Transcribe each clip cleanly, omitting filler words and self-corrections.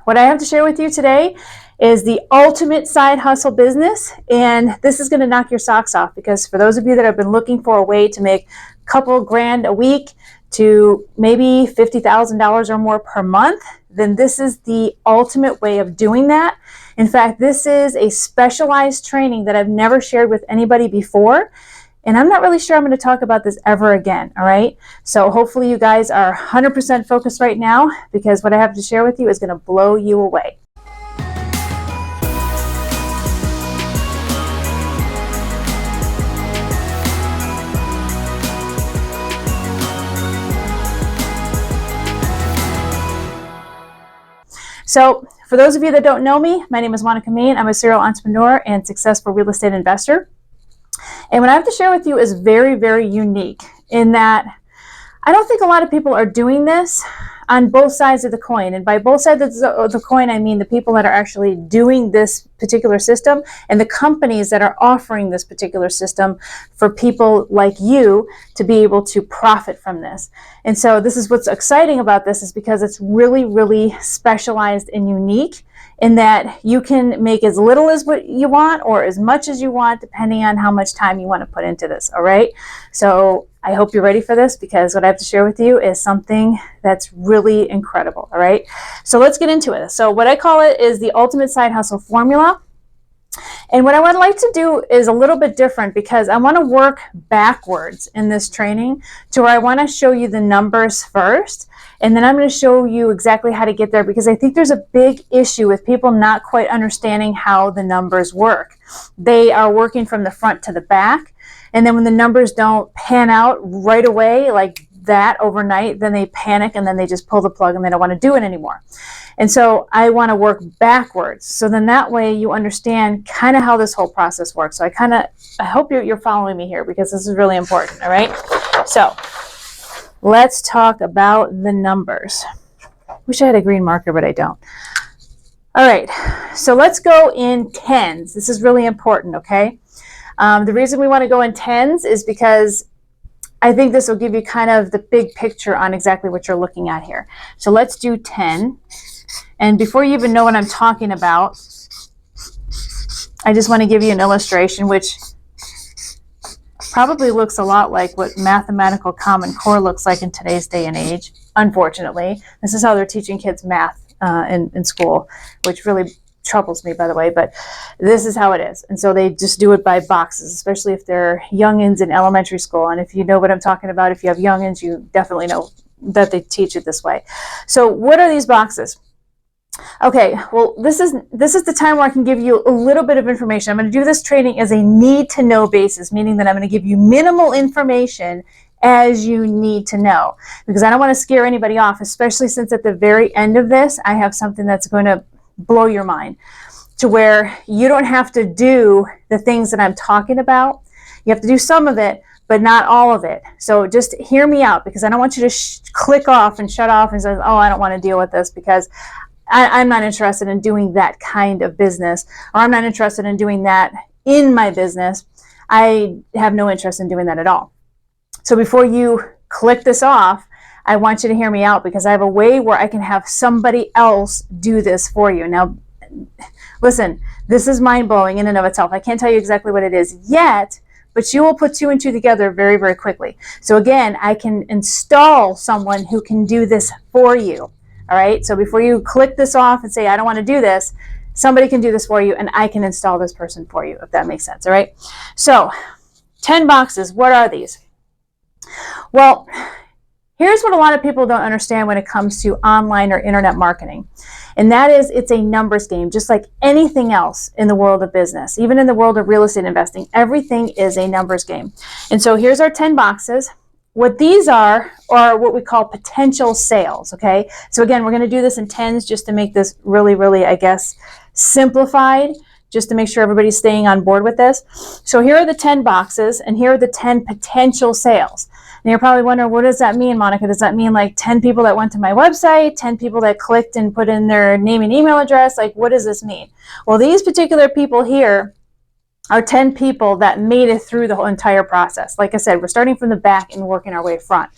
what I have to share with you today is the ultimate side hustle business. And this is going to knock your socks off, because for those of you that have been looking for a way to make a couple grand a week to maybe $50,000 or more per month, then this is the ultimate way of doing that. In fact, this is a specialized training that I've never shared with anybody before. And I'm not really sure I'm going to talk about this ever again, all right? So hopefully you guys are 100% focused right now, because what I have to share with you is going to blow you away. So for those of you that don't know me, my name is Monica Main. I'm a serial entrepreneur and successful real estate investor. And what I have to share with you is very, very unique in that I don't think a lot of people are doing this on both sides of the coin. And by both sides of the coin, I mean the people that are actually doing this particular system and the companies that are offering this particular system for people like you to be able to profit from this. And so this is what's exciting about this, is because it's really, really specialized and unique in that you can make as little as what you want or as much as you want, depending on how much time you want to put into this, all right? So I hope you're ready for this, because what I have to share with you is something that's really incredible, all right? So let's get into it. So what I call it is the ultimate side hustle formula. And what I would like to do is a little bit different, because I want to work backwards in this training to where I want to show you the numbers first, and then I'm going to show you exactly how to get there, because I think there's a big issue with people not quite understanding how the numbers work. They are working from the front to the back, and then when the numbers don't pan out right away like that overnight, then they panic and then they just pull the plug and they don't want to do it anymore. And so I want to work backwards. So then that way you understand kind of how this whole process works. So I hope you're following me here, because this is really important. All right. So let's talk about the numbers. Wish I had a green marker, but I don't. All right. So let's go in tens. This is really important. Okay. The reason we want to go in tens is because I think this will give you kind of the big picture on exactly what you're looking at here. So let's do 10. And before you even know what I'm talking about, I just want to give you an illustration which probably looks a lot like what mathematical Common Core looks like in today's day and age. Unfortunately, this is how they're teaching kids math in school, which really troubles me, by the way, but this is how it is. And so they just do it by boxes, especially if they're youngins in elementary school. And if you know what I'm talking about, if you have youngins, you definitely know that they teach it this way. So what are these boxes? Okay, well, this is the time where I can give you a little bit of information. I'm going to do this training as a need-to-know basis, meaning that I'm going to give you minimal information as you need to know, because I don't want to scare anybody off, especially since at the very end of this, I have something that's going to blow your mind, to where you don't have to do the things that I'm talking about. You have to do some of it, but not all of it. So just hear me out, because I don't want you to click off and shut off and say, oh, I don't want to deal with this, because I'm not interested in doing that kind of business, or I'm not interested in doing that in my business. I have no interest in doing that at all. So before you click this off, I want you to hear me out, because I have a way where I can have somebody else do this for you. Now, listen, this is mind-blowing in and of itself. I can't tell you exactly what it is yet, but you will put two and two together very, very quickly. So again, I can install someone who can do this for you. All right. So before you click this off and say, I don't want to do this, somebody can do this for you, and I can install this person for you, if that makes sense. All right. So 10 boxes. What are these? Well, here's what a lot of people don't understand when it comes to online or internet marketing. And that is, it's a numbers game, just like anything else in the world of business. Even in the world of real estate investing, everything is a numbers game. And so here's our 10 boxes. What these are what we call potential sales, okay? So again, we're going to do this in tens just to make this really, really, I guess, simplified, just to make sure everybody's staying on board with this. So here are the 10 boxes, and here are the 10 potential sales. And you're probably wondering, what does that mean, Monica? Does that mean like 10 people that went to my website, 10 people that clicked and put in their name and email address? Like, what does this mean? Well, these particular people here are 10 people that made it through the whole entire process. Like I said, we're starting from the back and working our way front,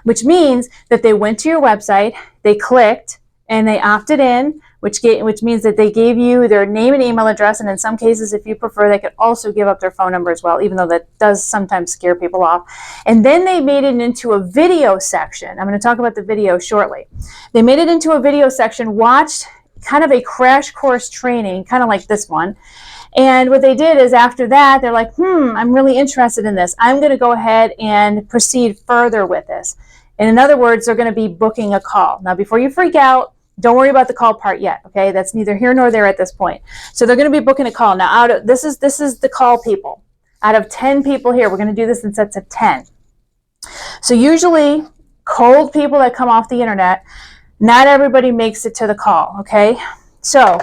which means that they went to your website, they clicked, and they opted in, which means that they gave you their name and email address, and in some cases, if you prefer, they could also give up their phone number as well, even though that does sometimes scare people off. And then they made it into a video section. I'm going to talk about the video shortly. They made it into a video section, watched kind of a crash course training, kind of like this one. And what they did is after that, they're like, I'm really interested in this. I'm going to go ahead and proceed further with this. And in other words, they're going to be booking a call. Now, before you freak out, don't worry about the call part yet, okay? That's neither here nor there at this point. So they're going to be booking a call. Now, this is the call people. Out of 10 people here, we're going to do this in sets of 10. So usually, cold people that come off the internet, not everybody makes it to the call, okay? So,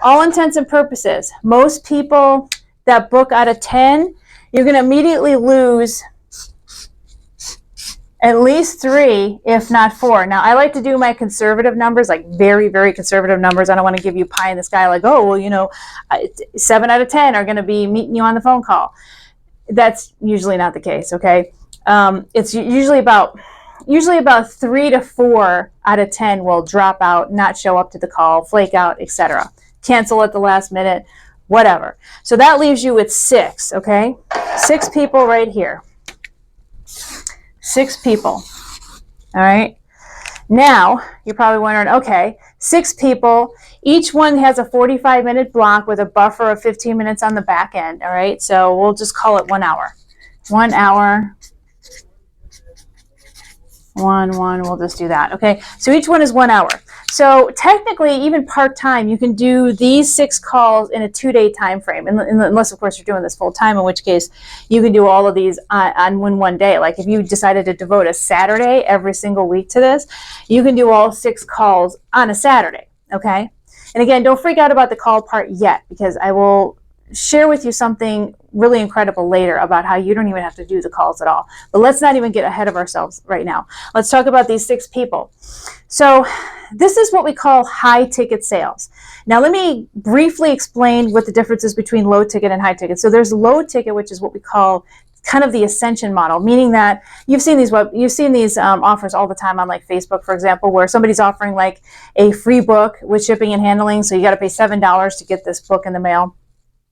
all intents and purposes, most people that book out of 10, you're going to immediately lose at least 3, if not 4. Now, I like to do my conservative numbers, like very, very conservative numbers. I don't want to give you pie in the sky, like, oh, well, 7 out of 10 are going to be meeting you on the phone call. That's usually not the case, okay? It's usually about 3 to 4 out of 10 will drop out, not show up to the call, flake out, etc. Cancel at the last minute, whatever. So that leaves you with 6, okay? 6 people right here. 6 people. All right. Now, you're probably wondering, okay, 6 people, each one has a 45-minute block with a buffer of 15 minutes on the back end. All right. So we'll just call it 1 hour. 1 hour. We'll just do that. Okay. So each one is 1 hour. So technically, even part-time, you can do these 6 calls in a 2-day time frame, unless, of course, you're doing this full-time, in which case you can do all of these on one day. Like if you decided to devote a Saturday every single week to this, you can do all 6 calls on a Saturday, okay? And again, don't freak out about the call part yet, because I will share with you something really incredible later about how you don't even have to do the calls at all. But let's not even get ahead of ourselves right now. Let's talk about these 6 people. So this is what we call high ticket sales. Now let me briefly explain what the difference is between low ticket and high ticket. So there's low ticket, which is what we call kind of the ascension model, meaning that you've seen these offers all the time on like Facebook, for example, where somebody's offering like a free book with shipping and handling. So you got to pay $7 to get this book in the mail.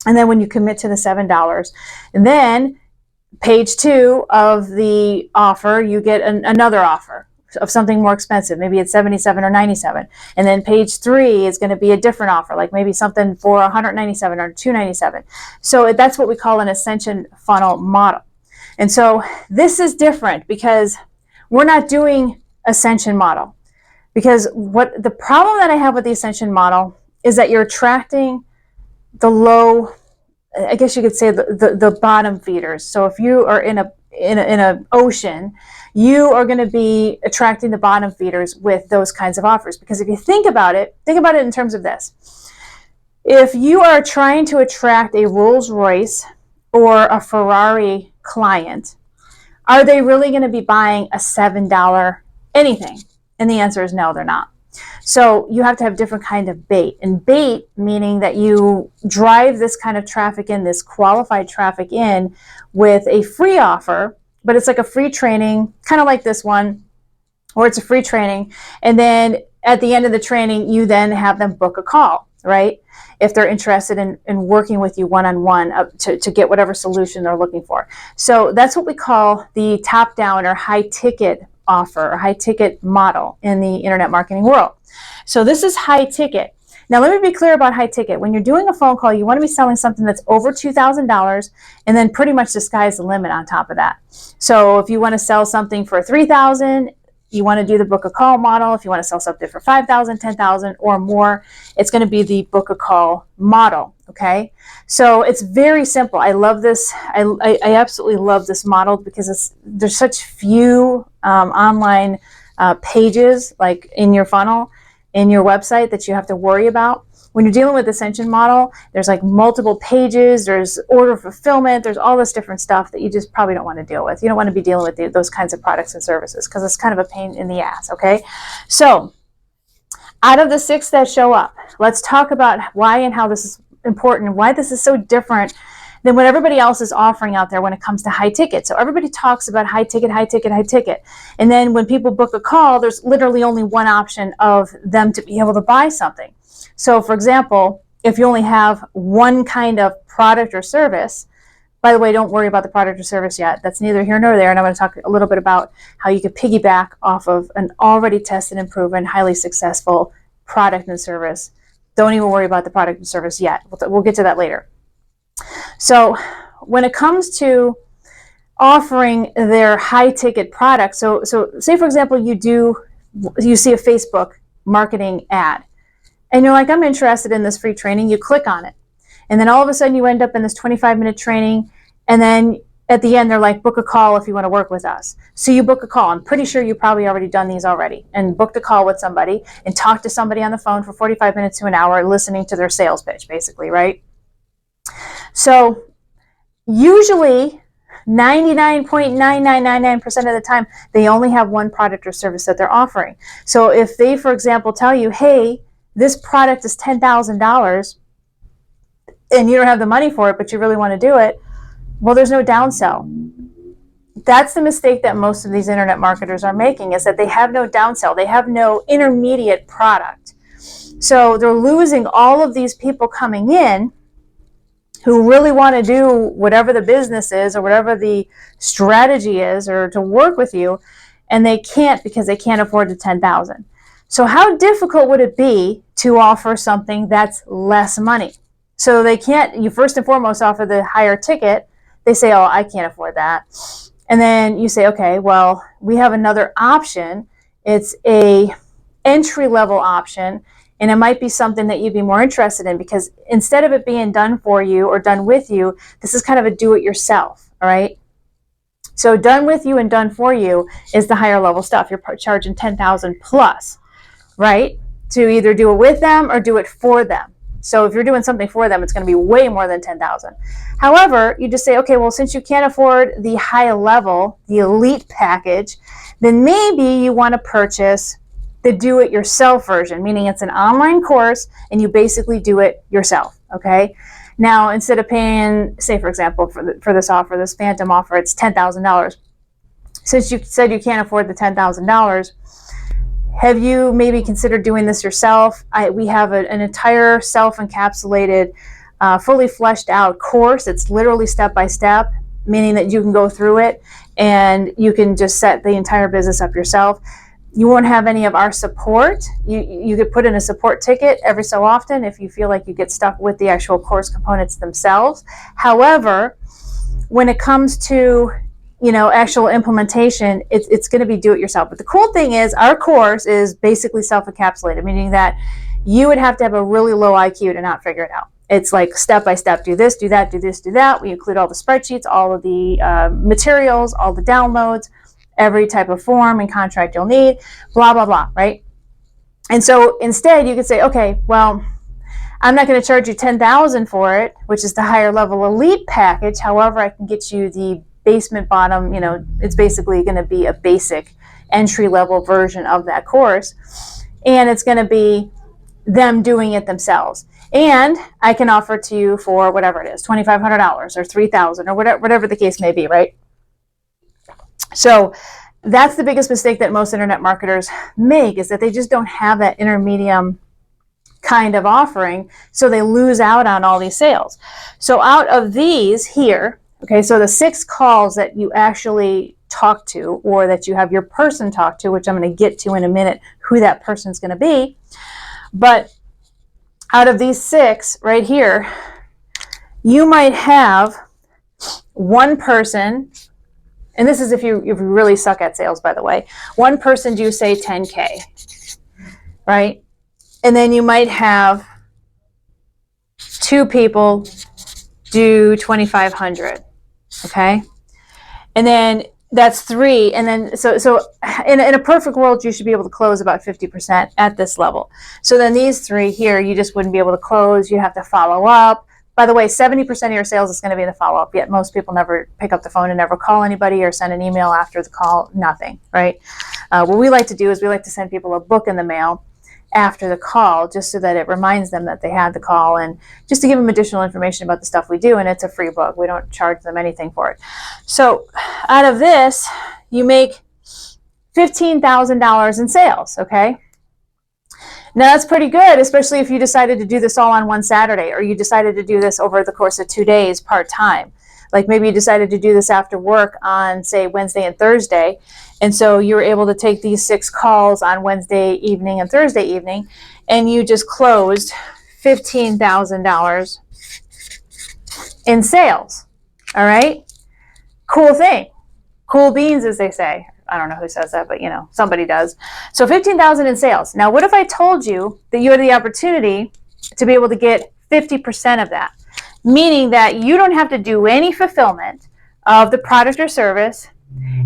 And then when you commit to the $7, and then page 2 of the offer, you get another offer of something more expensive. Maybe it's $77 or $97. And then page 3 is going to be a different offer, like maybe something for $197 or $297. So that's what we call an ascension funnel model. And so this is different because we're not doing ascension model. Because what the problem that I have with the ascension model is that you're attracting the low, I guess you could say the bottom feeders. So if you are in an ocean, you are going to be attracting the bottom feeders with those kinds of offers. Because if you think about it in terms of this. If you are trying to attract a Rolls Royce or a Ferrari client, are they really going to be buying a $7 anything? And the answer is no, they're not. So you have to have different kind of bait. And bait meaning that you drive this kind of traffic in, this qualified traffic in with a free offer, but it's like a free training, kind of like this one, or it's a free training. And then at the end of the training, you then have them book a call, right? If they're interested in working with you one-on-one to get whatever solution they're looking for. So that's what we call the top-down or high-ticket offer or high-ticket model in the internet marketing world. So this is high-ticket. Now let me be clear about high-ticket. When you're doing a phone call, you want to be selling something that's over $2,000, and then pretty much the sky's the limit on top of that. So if you want to sell something for $3,000, you want to do the book a call model. If you want to sell something for $5,000, $10,000 or more, it's going to be the book a call model. Okay, so it's very simple. I love this. I absolutely love this model because there's such few online pages like in your funnel, in your website that you have to worry about. When you're dealing with Ascension model, there's like multiple pages, there's order fulfillment, there's all this different stuff that you just probably don't want to deal with. You don't want to be dealing with those kinds of products and services because it's kind of a pain in the ass, okay? So out of the 6 that show up, let's talk about why and how this is important and why this is so different than what everybody else is offering out there when it comes to high ticket. So everybody talks about high ticket, high ticket, high ticket. And then when people book a call, there's literally only one option of them to be able to buy something. So for example, if you only have one kind of product or service, by the way, don't worry about the product or service yet. That's neither here nor there. And I'm going to talk a little bit about how you could piggyback off of an already tested and proven, highly successful product and service. Don't even worry about the product and service yet. We'll get to that later. So when it comes to offering their high ticket product, so say for example, you see a Facebook marketing ad and you're like, I'm interested in this free training. You click on it. And then all of a sudden you end up in this 25-minute training. And then at the end, they're like, book a call if you want to work with us. So you book a call. I'm pretty sure you've probably already done these already and booked a call with somebody and talked to somebody on the phone for 45 minutes to an hour listening to their sales pitch, basically, right? So usually 99.9999% of the time, they only have one product or service that they're offering. So if they, for example, tell you, hey, this product is $10,000, and you don't have the money for it, but you really want to do it, well, there's no downsell. That's the mistake that most of these internet marketers are making, is that they have no downsell. They have no intermediate product. So they're losing all of these people coming in who really want to do whatever the business is or whatever the strategy is or to work with you, and they can't because they can't afford the $10,000. So how difficult would it be to offer something that's less money? So they can't, you first and foremost offer the higher ticket. They say, oh, I can't afford that. And then you say, okay, well, we have another option. It's a entry-level option, and it might be something that you'd be more interested in, because instead of it being done for you or done with you, this is kind of a do-it-yourself, all right? So done with you and done for you is the higher level stuff. You're charging $10,000 plus, right? To either do it with them or do it for them. So if you're doing something for them, it's going to be way more than $10,000. However, you just say, okay, well, since you can't afford the high level, the elite package, then maybe you want to purchase the do-it-yourself version, meaning it's an online course and you basically do it yourself, okay? Now, instead of paying, say, for example, for this offer, this phantom offer, it's $10,000. Since you said you can't afford the $10,000, have you maybe considered doing this yourself? We have an entire self-encapsulated, fully fleshed out course. It's literally step-by-step, meaning that you can go through it and you can just set the entire business up yourself. You won't have any of our support. You could put in a support ticket every so often if you feel like you get stuck with the actual course components themselves. However, when it comes to actual implementation, it's going to be do it yourself. But the cool thing is our course is basically self-encapsulated, meaning that you would have to have a really low IQ to not figure it out. It's like step by step, do this, do that, do this, do that. We include all the spreadsheets, all of the materials, all the downloads, every type of form and contract you'll need, blah, blah, blah, right? And so instead you could say, okay, well, I'm not going to charge you $10,000 for it, which is the higher level elite package. However, I can get you the basement bottom, it's basically going to be a basic entry level version of that course. And it's going to be them doing it themselves. And I can offer it to you for whatever it is, $2,500 or $3,000 or whatever the case may be, right? So that's the biggest mistake that most internet marketers make, is that they just don't have that intermediate kind of offering. So they lose out on all these sales. So out of these here, okay, so the 6 calls that you actually talk to, or that you have your person talk to, which I'm going to get to in a minute, who that person's going to be. But out of these 6 right here, you might have one person, and this is if you really suck at sales, by the way, one person do, say, 10K, right? And then you might have 2 people do 2,500. Okay, and then that's 3, and then so in a perfect world you should be able to close about 50% at this level. So then these 3 here, you just wouldn't be able to close. You have to follow up. By the way, 70% of your sales is going to be in the follow-up, yet most people never pick up the phone and never call anybody or send an email after the call. Nothing, right? What we like to do is we like to send people a book in the mail, after the call, just so that it reminds them that they had the call, and just to give them additional information about the stuff we do. And it's a free book. We don't charge them anything for it. So out of this, you make $15,000 in sales, okay? Now that's pretty good, especially if you decided to do this all on one Saturday, or you decided to do this over the course of 2 days part-time. Like maybe you decided to do this after work on, say, Wednesday and Thursday, and so you were able to take these 6 calls on Wednesday evening and Thursday evening, and you just closed $15,000 in sales. All right? Cool thing. Cool beans, as they say. I don't know who says that, but you know, somebody does. So 15,000 in sales. Now, what if I told you that you had the opportunity to be able to get 50% of that? Meaning that you don't have to do any fulfillment of the product or service,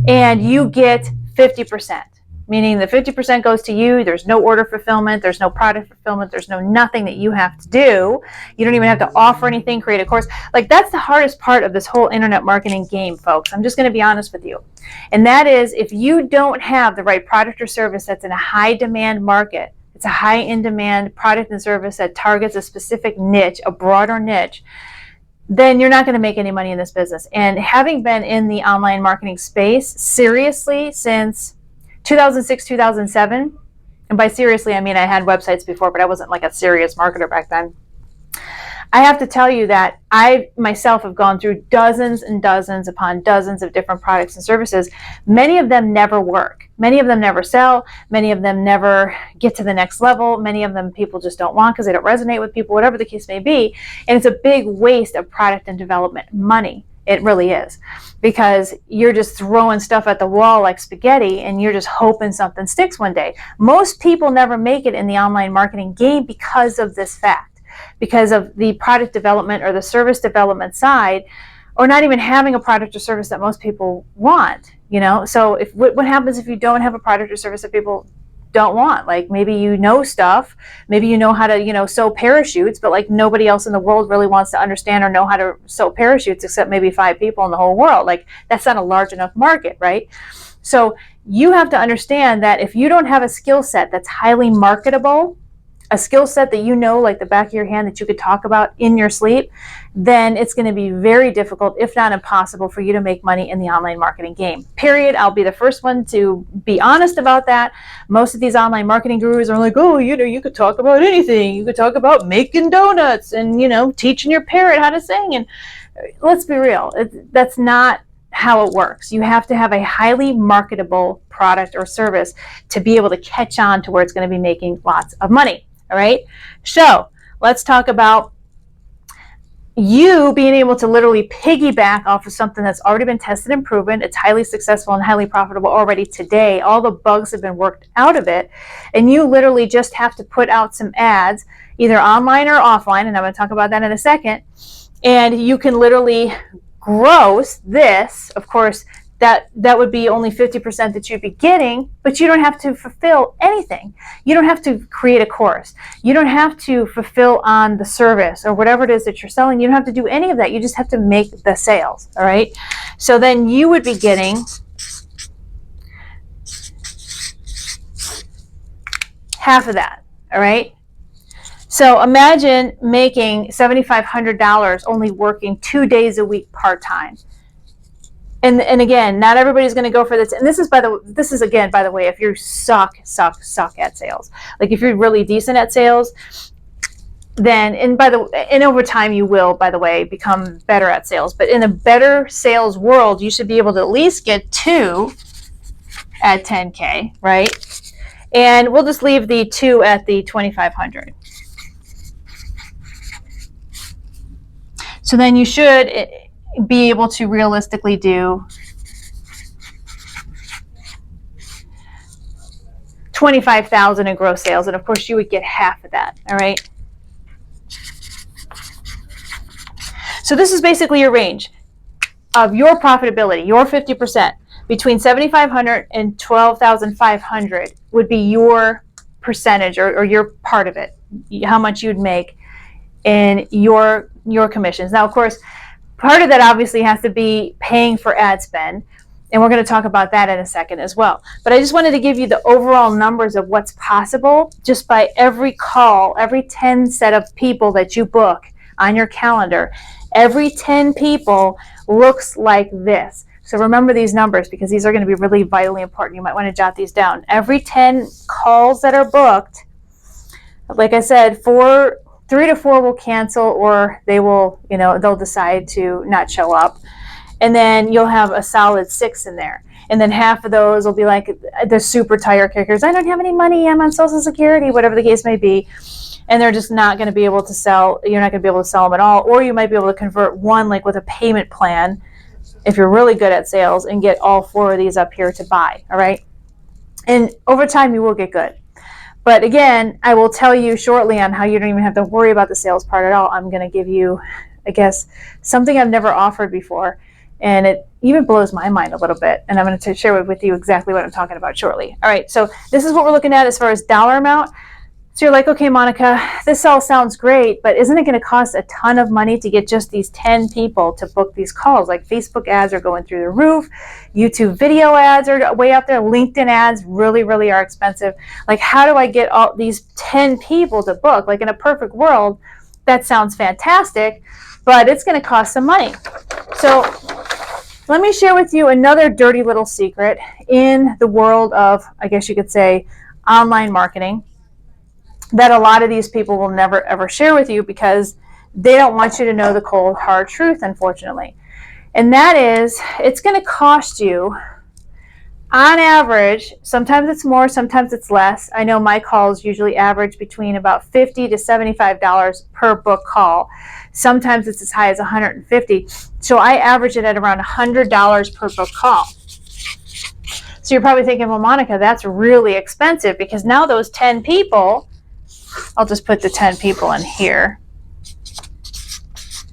and you get 50%. Meaning the 50% goes to you. There's no order fulfillment. There's no product fulfillment. There's no nothing that you have to do. You don't even have to offer anything, create a course. Like, that's the hardest part of this whole internet marketing game, folks. I'm just going to be honest with you. And that is, if you don't have the right product or service that's in a high demand market, it's a high in demand product and service that targets a specific niche, a broader niche, then you're not going to make any money in this business. And having been in the online marketing space seriously since 2006, 2007, and by seriously, I mean I had websites before, but I wasn't like a serious marketer back then. I have to tell you that I myself have gone through dozens and dozens upon dozens of different products and services. Many of them never work. Many of them never sell. Many of them never get to the next level. Many of them people just don't want because they don't resonate with people, whatever the case may be. And it's a big waste of product and development money. It really is, because you're just throwing stuff at the wall like spaghetti and you're just hoping something sticks one day. Most people never make it in the online marketing game because of this fact, because of the product development or the service development side, or not even having a product or service that most people want, you know? So if what happens if you don't have a product or service that people don't want? Like, maybe you know stuff, maybe you know how to, you know, sew parachutes, but like nobody else in the world really wants to understand or know how to sew parachutes except maybe 5 people in the whole world. Like, that's not a large enough market, right? So you have to understand that if you don't have a skill set that's highly marketable, a skill set that you know like the back of your hand that you could talk about in your sleep, then it's going to be very difficult, if not impossible, for you to make money in the online marketing game. Period. I'll be the first one to be honest about that. Most of these online marketing gurus are like, oh, you know, you could talk about anything. You could talk about making donuts and, you know, teaching your parrot how to sing. And let's be real, that's not how it works. You have to have a highly marketable product or service to be able to catch on to where it's going to be making lots of money. All right. So let's talk about you being able to literally piggyback off of something that's already been tested and proven. It's highly successful and highly profitable already today. All the bugs have been worked out of it. And you literally just have to put out some ads, either online or offline. And I'm going to talk about that in a second. And you can literally gross this. Of course, that would be only 50% that you'd be getting, but you don't have to fulfill anything. You don't have to create a course. You don't have to fulfill on the service or whatever it is that you're selling. You don't have to do any of that. You just have to make the sales, all right? So then you would be getting half of that, all right? So imagine making $7,500 only working 2 days a week part-time. And again, not everybody's going to go for this. And this is again, by the way, if you suck at sales. Like, if you're really decent at sales, then, and over time you will, by the way, become better at sales. But in a better sales world, you should be able to at least get 2 at 10K, right? And we'll just leave the 2 at the 2,500. So then you should be able to realistically do 25,000 in gross sales, and of course you would get half of that. All right. So this is basically your range of your profitability. Your 50% between 7,500 and 12,500 would be your percentage or your part of it. How much you'd make in your commissions. Now, of course, part of that obviously has to be paying for ad spend. And we're going to talk about that in a second as well. But I just wanted to give you the overall numbers of what's possible just by every call, every 10 set of people that you book on your calendar. Every 10 people looks like this. So remember these numbers because these are going to be really vitally important. You might want to jot these down. Every 10 calls that are booked, like I said, 3 to 4 will cancel, or they will, they'll decide to not show up. And then you'll have a solid 6 in there. And then half of those will be like the super tire kickers. I don't have any money. I'm on Social Security, whatever the case may be. And they're just not going to be able to sell. You're not going to be able to sell them at all. Or you might be able to convert one like with a payment plan if you're really good at sales and get all 4 of these up here to buy. All right. And over time, you will get good. But again, I will tell you shortly on how you don't even have to worry about the sales part at all. I'm going to give you, I guess, something I've never offered before. And it even blows my mind a little bit. And I'm going to share with you exactly what I'm talking about shortly. All right, so this is what we're looking at as far as dollar amount. So you're like, okay, Monica, this all sounds great, but isn't it going to cost a ton of money to get just these 10 people to book these calls? Like Facebook ads are going through the roof. YouTube video ads are way up there. LinkedIn ads really, really are expensive. Like, how do I get all these 10 people to book? Like in a perfect world, that sounds fantastic, but it's going to cost some money. So let me share with you another dirty little secret in the world of, I guess you could say, online marketing that a lot of these people will never ever share with you because they don't want you to know the cold hard truth, unfortunately. And that is, it's going to cost you on average, sometimes it's more, sometimes it's less. I know my calls usually average between about $50 to $75 per book call. Sometimes it's as high as $150. So I average it at around $100 per book call. So you're probably thinking, well, Monica, that's really expensive because now those 10 people, I'll just put the 10 people in here.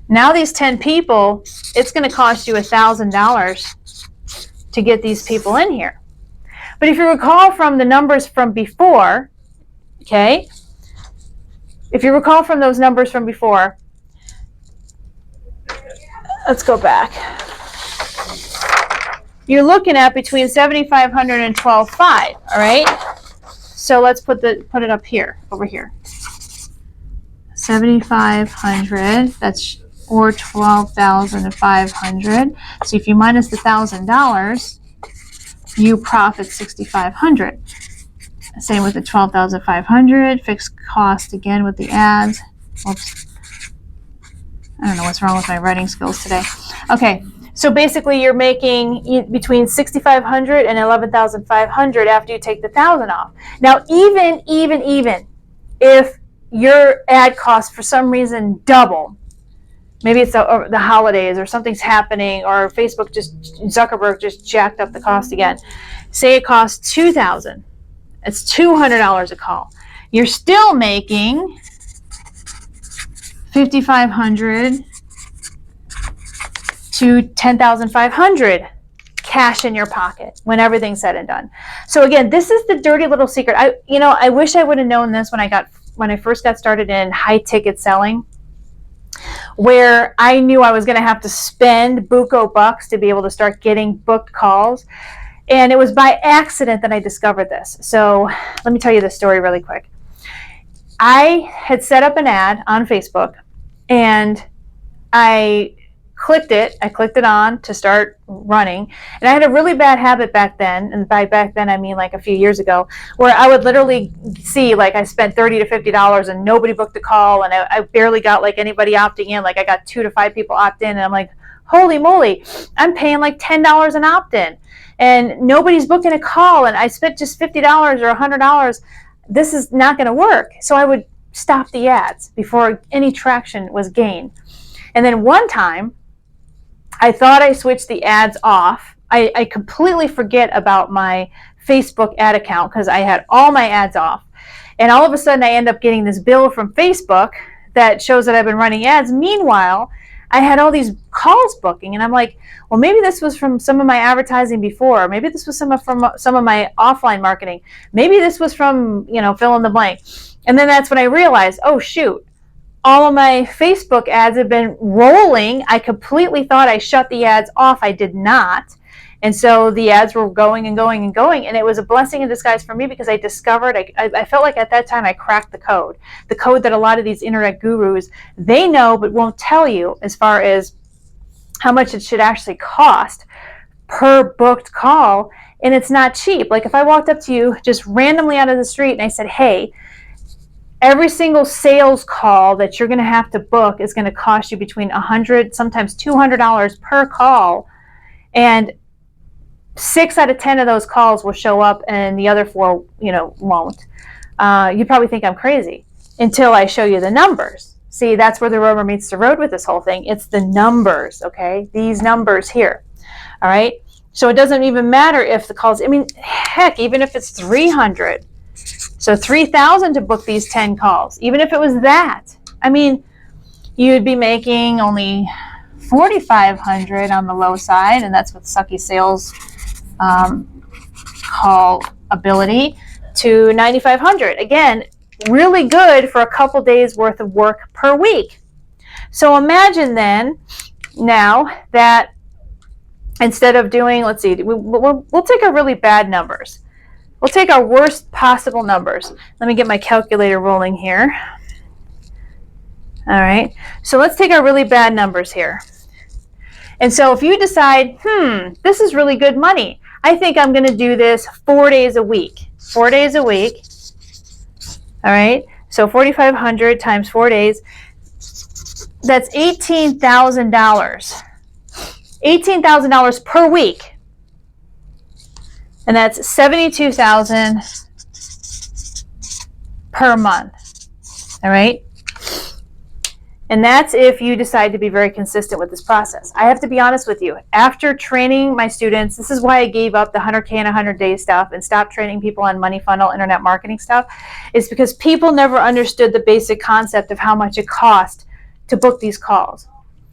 Now these 10 people, it's going to cost you $1,000 to get these people in here. But if you recall from the numbers from before, okay, if you recall from those numbers from before, let's go back. You're looking at between $7,500 and $12,500, all right? So let's put it up here, over here. $7,500, that's or $12,500. So if you minus the $1,000, you profit $6,500. Same with the $12,500. Fixed cost again with the ads. Oops. I don't know what's wrong with my writing skills today. Okay, so basically you're making between $6,500 and $11,500 after you take the $1,000 off. Now, even if your ad costs for some reason double, maybe it's the holidays or something's happening, or Zuckerberg just jacked up the cost again. Say it costs $2,000. It's $200 a call. You're still making $5,500 to $10,500 cash in your pocket when everything's said and done. So again, this is the dirty little secret. I wish I would have known this when I first got started in high ticket selling, where I knew I was going to have to spend buco bucks to be able to start getting booked calls. And it was by accident that I discovered this. So let me tell you this story really quick. I had set up an ad on Facebook and I clicked it on to start running. And I had a really bad habit back then, and by back then I mean like a few years ago, where I would literally see like I spent $30 to $50 and nobody booked a call, and I barely got like anybody opting in. Like I got 2 to 5 people opt in, and I'm like, holy moly, I'm paying like $10 an opt-in and nobody's booking a call, and I spent just $50 or $100. This is not going to work. So I would stop the ads before any traction was gained. And then one time I thought I switched the ads off. I completely forget about my Facebook ad account because I had all my ads off. And all of a sudden I end up getting this bill from Facebook that shows that I've been running ads. Meanwhile, I had all these calls booking, and I'm like, well, maybe this was from some of my advertising before. Maybe this was from some of my offline marketing. Maybe this was from, fill in the blank. And then that's when I realized, oh, shoot, all of my Facebook ads have been rolling. I completely thought I shut the ads off. I did not. And so the ads were going and going and going, and it was a blessing in disguise for me because I discovered, I felt like at that time I cracked the code that a lot of these internet gurus, they know but won't tell you as far as how much it should actually cost per booked call. And it's not cheap. Like if I walked up to you just randomly out of the street and I said, hey, every single sales call that you're going to have to book is going to cost you between $100, sometimes $200 per call. And 6 out of 10 of those calls will show up and the other 4, won't. You probably think I'm crazy until I show you the numbers. See, that's where the rubber meets the road with this whole thing. It's the numbers, okay? These numbers here, all right? So it doesn't even matter if the calls, heck, even if it's 300. So 3,000 to book these 10 calls, even if it was that. You'd be making only 4,500 on the low side, and that's with sucky sales call ability, to 9,500. Again, really good for a couple days worth of work per week. So imagine then now that instead of doing, let's see, we'll take our really bad numbers. We'll take our worst possible numbers. Let me get my calculator rolling here. All right, so let's take our really bad numbers here. And so if you decide, this is really good money, I think I'm going to do this 4 days a week. 4 days a week. All right, so 4,500 times 4 days, that's $18,000. $18,000 per week. And that's $72,000 per month. All right? And that's if you decide to be very consistent with this process. I have to be honest with you. After training my students, this is why I gave up the 100K and 100-day stuff and stopped training people on money funnel, internet marketing stuff, is because people never understood the basic concept of how much it cost to book these calls.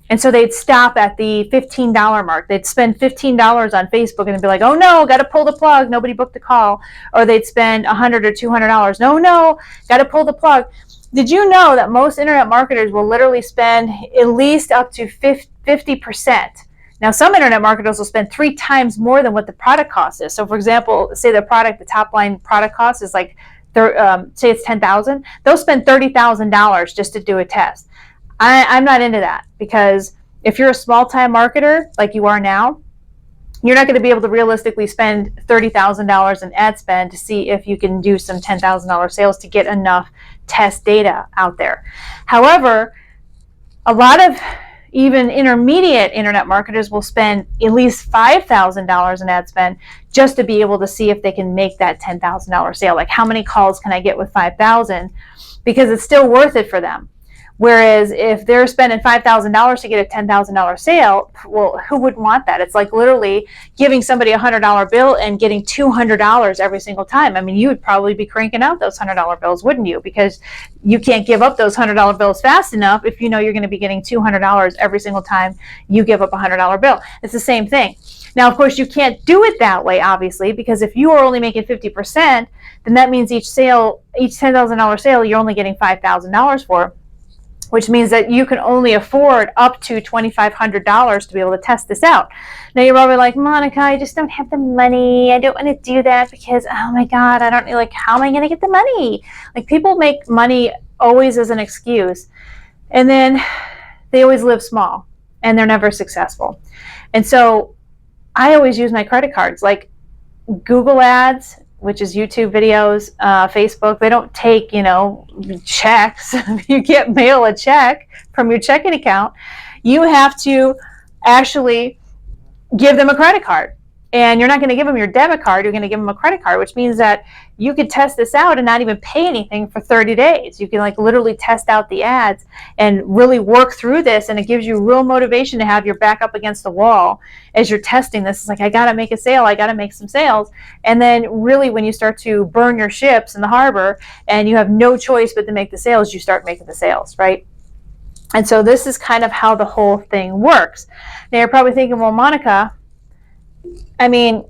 And so they'd stop at the $15 mark. They'd spend $15 on Facebook and they'd be like, oh no, got to pull the plug. Nobody booked the call. Or they'd spend $100 or $200. No, got to pull the plug. Did you know that most internet marketers will literally spend at least up to 50%? Now, some internet marketers will spend 3 times more than what the product cost is. So for example, say the top line product cost is like, say it's $10,000. They'll spend $30,000 just to do a test. I'm not into that, because if you're a small-time marketer like you are now, you're not going to be able to realistically spend $30,000 in ad spend to see if you can do some $10,000 sales to get enough test data out there. However, a lot of even intermediate internet marketers will spend at least $5,000 in ad spend just to be able to see if they can make that $10,000 sale. Like, how many calls can I get with 5,000? Because it's still worth it for them. Whereas if they're spending $5,000 to get a $10,000 sale, well, who wouldn't want that? It's like literally giving somebody a $100 bill and getting $200 every single time. You would probably be cranking out those $100 bills, wouldn't you? Because you can't give up those $100 bills fast enough if you know you're going to be getting $200 every single time you give up a $100 bill. It's the same thing. Now, of course, you can't do it that way, obviously, because if you are only making 50%, then that means each $10,000 sale, you're only getting $5,000 for, which means that you can only afford up to $2,500 to be able to test this out. Now you're probably like, Monica, I just don't have the money. I don't want to do that because, oh my God, I don't know, how am I going to get the money? People make money always as an excuse, and then they always live small and they're never successful. And so I always use my credit cards, like Google Ads, which is YouTube videos, Facebook. They don't take, checks. You can't mail a check from your checking account. You have to actually give them a credit card. And you're not going to give them your debit card. You're going to give them a credit card, which means that you could test this out and not even pay anything for 30 days. You can literally test out the ads and really work through this. And it gives you real motivation to have your back up against the wall as you're testing this. It's like, I got to make a sale. I got to make some sales. And then really when you start to burn your ships in the harbor and you have no choice but to make the sales, you start making the sales, right? And so this is kind of how the whole thing works. Now you're probably thinking, well, Monica, if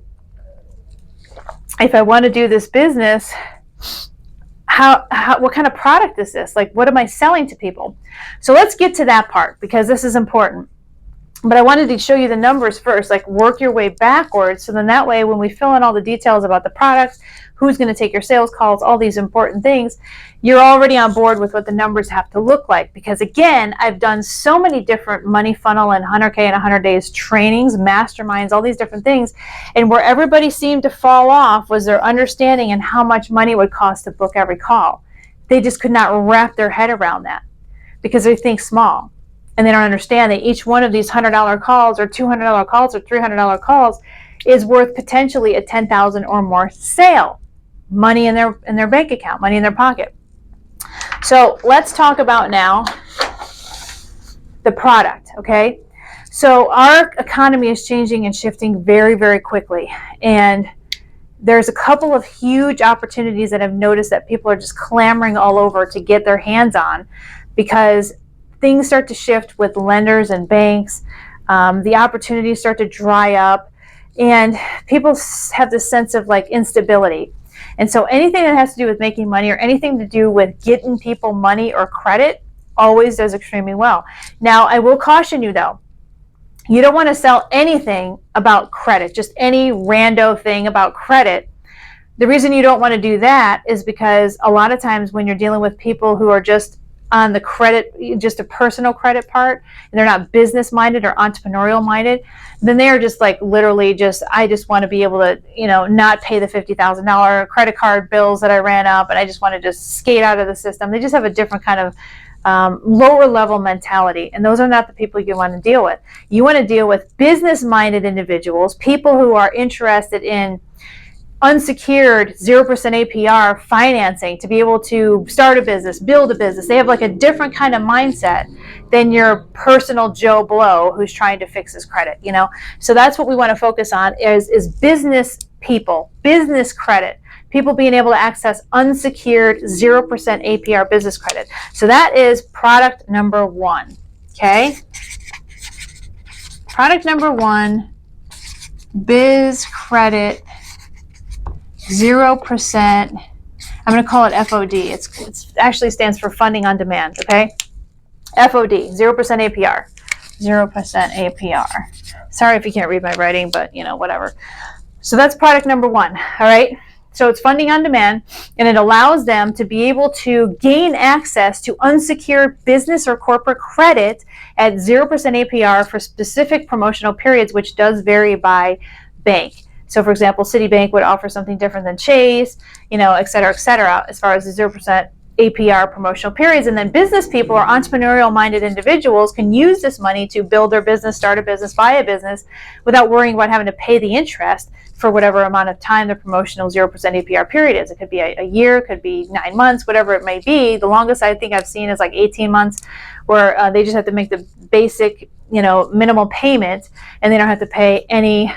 I want to do this business, what kind of product is this? What am I selling to people? So let's get to that part, because this is important. But I wanted to show you the numbers first, like work your way backwards. So then that way, when we fill in all the details about the products, who's going to take your sales calls, all these important things, you're already on board with what the numbers have to look like. Because again, I've done so many different money funnel and 100K in 100 days trainings, masterminds, all these different things. And where everybody seemed to fall off was their understanding and how much money it would cost to book every call. They just could not wrap their head around that because they think small. And they don't understand that each one of these $100 calls or $200 calls or $300 calls is worth potentially a $10,000 or more sale. Money in their bank account, money in their pocket. So let's talk about now the product, okay? So our economy is changing and shifting very, very quickly. And there's a couple of huge opportunities that I've noticed that people are just clamoring all over to get their hands on, because things start to shift with lenders and banks. The opportunities start to dry up, and people have this sense of like instability. And so anything that has to do with making money or anything to do with getting people money or credit always does extremely well. Now, I will caution you though, you don't want to sell anything about credit, just any rando thing about credit. The reason you don't want to do that is because a lot of times when you're dealing with people who are just on the credit, just a personal credit part, and they're not business minded or entrepreneurial minded, then they are just like literally just, I just want to be able to, not pay the $50,000 credit card bills that I ran up, and I just want to just skate out of the system. They just have a different kind of lower level mentality, and those are not the people you want to deal with. You want to deal with business minded individuals, people who are interested in unsecured 0% APR financing to be able to start a business, build a business. They have like a different kind of mindset than your personal Joe Blow who's trying to fix his credit, So that's what we want to focus on is business people, business credit, people being able to access unsecured 0% APR business credit. So that is product number one, okay? Product number one, biz credit 0%. I'm going to call it FOD. It's actually stands for funding on demand, okay? FOD, 0% APR. 0% APR. Sorry if you can't read my writing, but whatever. So that's product number one, all right? So it's funding on demand, and it allows them to be able to gain access to unsecured business or corporate credit at 0% APR for specific promotional periods, which does vary by bank. So for example, Citibank would offer something different than Chase, et cetera, as far as the 0% APR promotional periods. And then business people or entrepreneurial minded individuals can use this money to build their business, start a business, buy a business without worrying about having to pay the interest for whatever amount of time the promotional 0% APR period is. It could be a year, it could be 9 months, whatever it may be. The longest I think I've seen is like 18 months where they just have to make the basic, minimal payment, and they don't have to pay any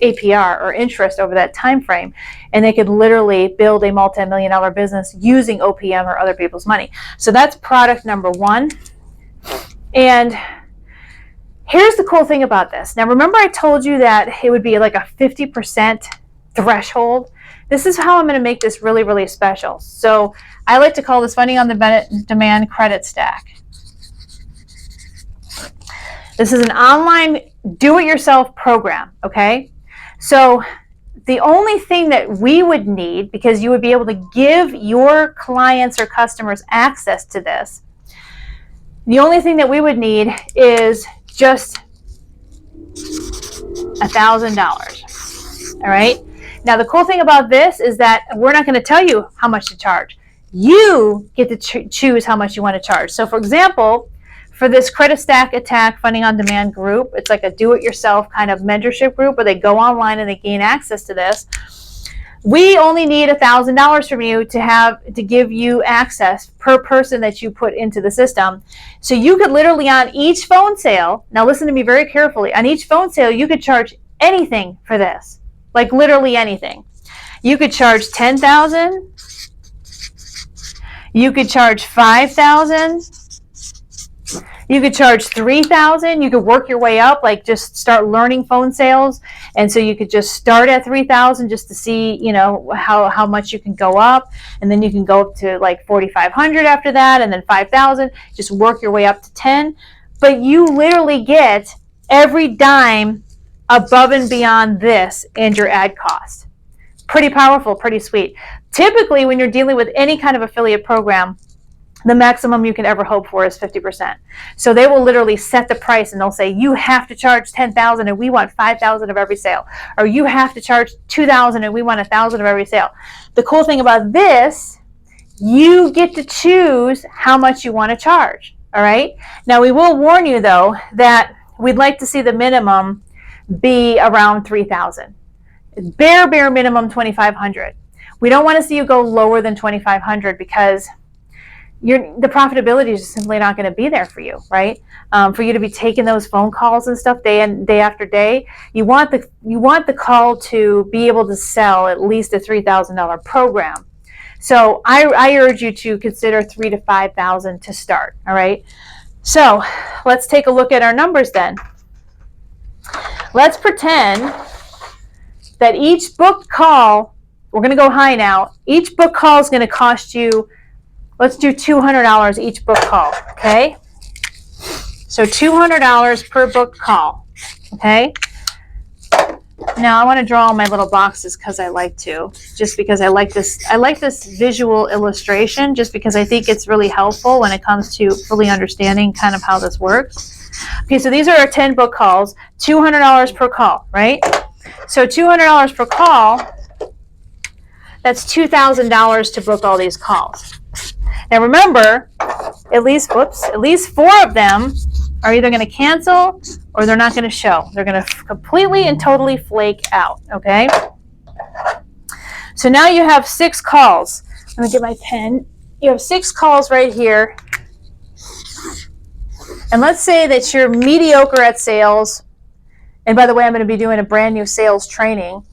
APR or interest over that time frame, and they could literally build a multi-million-dollar business using OPM or other people's money. So that's product number one. And here's the cool thing about this. Now remember I told you that it would be like a 50% threshold. This is how I'm going to make this really, really special. So I like to call this funding on the demand credit stack. This is an online do-it-yourself program, okay? So the only thing that we would need, because you would be able to give your clients or customers access to this, the only thing that we would need is just $1,000. All right. Now, the cool thing about this is that we're not going to tell you how much to charge. You get to choose how much you want to charge. So, for example, for this Credit Stack Attack Funding on Demand group, it's like a do-it-yourself kind of mentorship group where they go online and they gain access to this. We only need $1,000 from you to give you access per person that you put into the system. So you could literally on each phone sale, now listen to me very carefully, on each phone sale you could charge anything for this, like literally anything. You could charge $10,000. You could charge $5,000. You could charge $3,000. You could work your way up, like just start learning phone sales. And so you could just start at $3,000 just to see, how much you can go up. And then you can go up to like $4,500 after that, and then $5,000. Just work your way up to $10,000. but you literally get every dime above and beyond this and your ad cost. Pretty powerful, pretty sweet. Typically, when you're dealing with any kind of affiliate program, the maximum you can ever hope for is 50%. So they will literally set the price and they'll say, you have to charge $10,000 and we want $5,000 of every sale. Or you have to charge $2,000 and we want $1,000 of every sale. The cool thing about this, you get to choose how much you want to charge. All right. Now we will warn you though that we'd like to see the minimum be around $3,000. Bare minimum $2,500. We don't want to see you go lower than $2,500 because the profitability is just simply not going to be there for you, right? For you to be taking those phone calls and stuff day after day, you want the call to be able to sell at least a $3,000 program. So I urge you to consider $3,000 to $5,000 to start. All right. So let's take a look at our numbers then. Let's pretend that each booked call, we're going to go high now. Each book call is going to cost you, let's do $200 each book call, okay? So $200 per book call, okay? Now I want to draw all my little boxes because I like to, just because I like this visual illustration, just because I think it's really helpful when it comes to fully understanding kind of how this works. Okay, so these are our 10 book calls, $200 per call, right? So $200 per call, that's $2,000 to book all these calls. Now remember, at least 4 of them are either going to cancel or they're not going to show. They're going to completely and totally flake out, okay? So now you have 6 calls. Let me get my pen. You have 6 calls right here. And let's say that you're mediocre at sales. And by the way, I'm going to be doing a brand new sales training.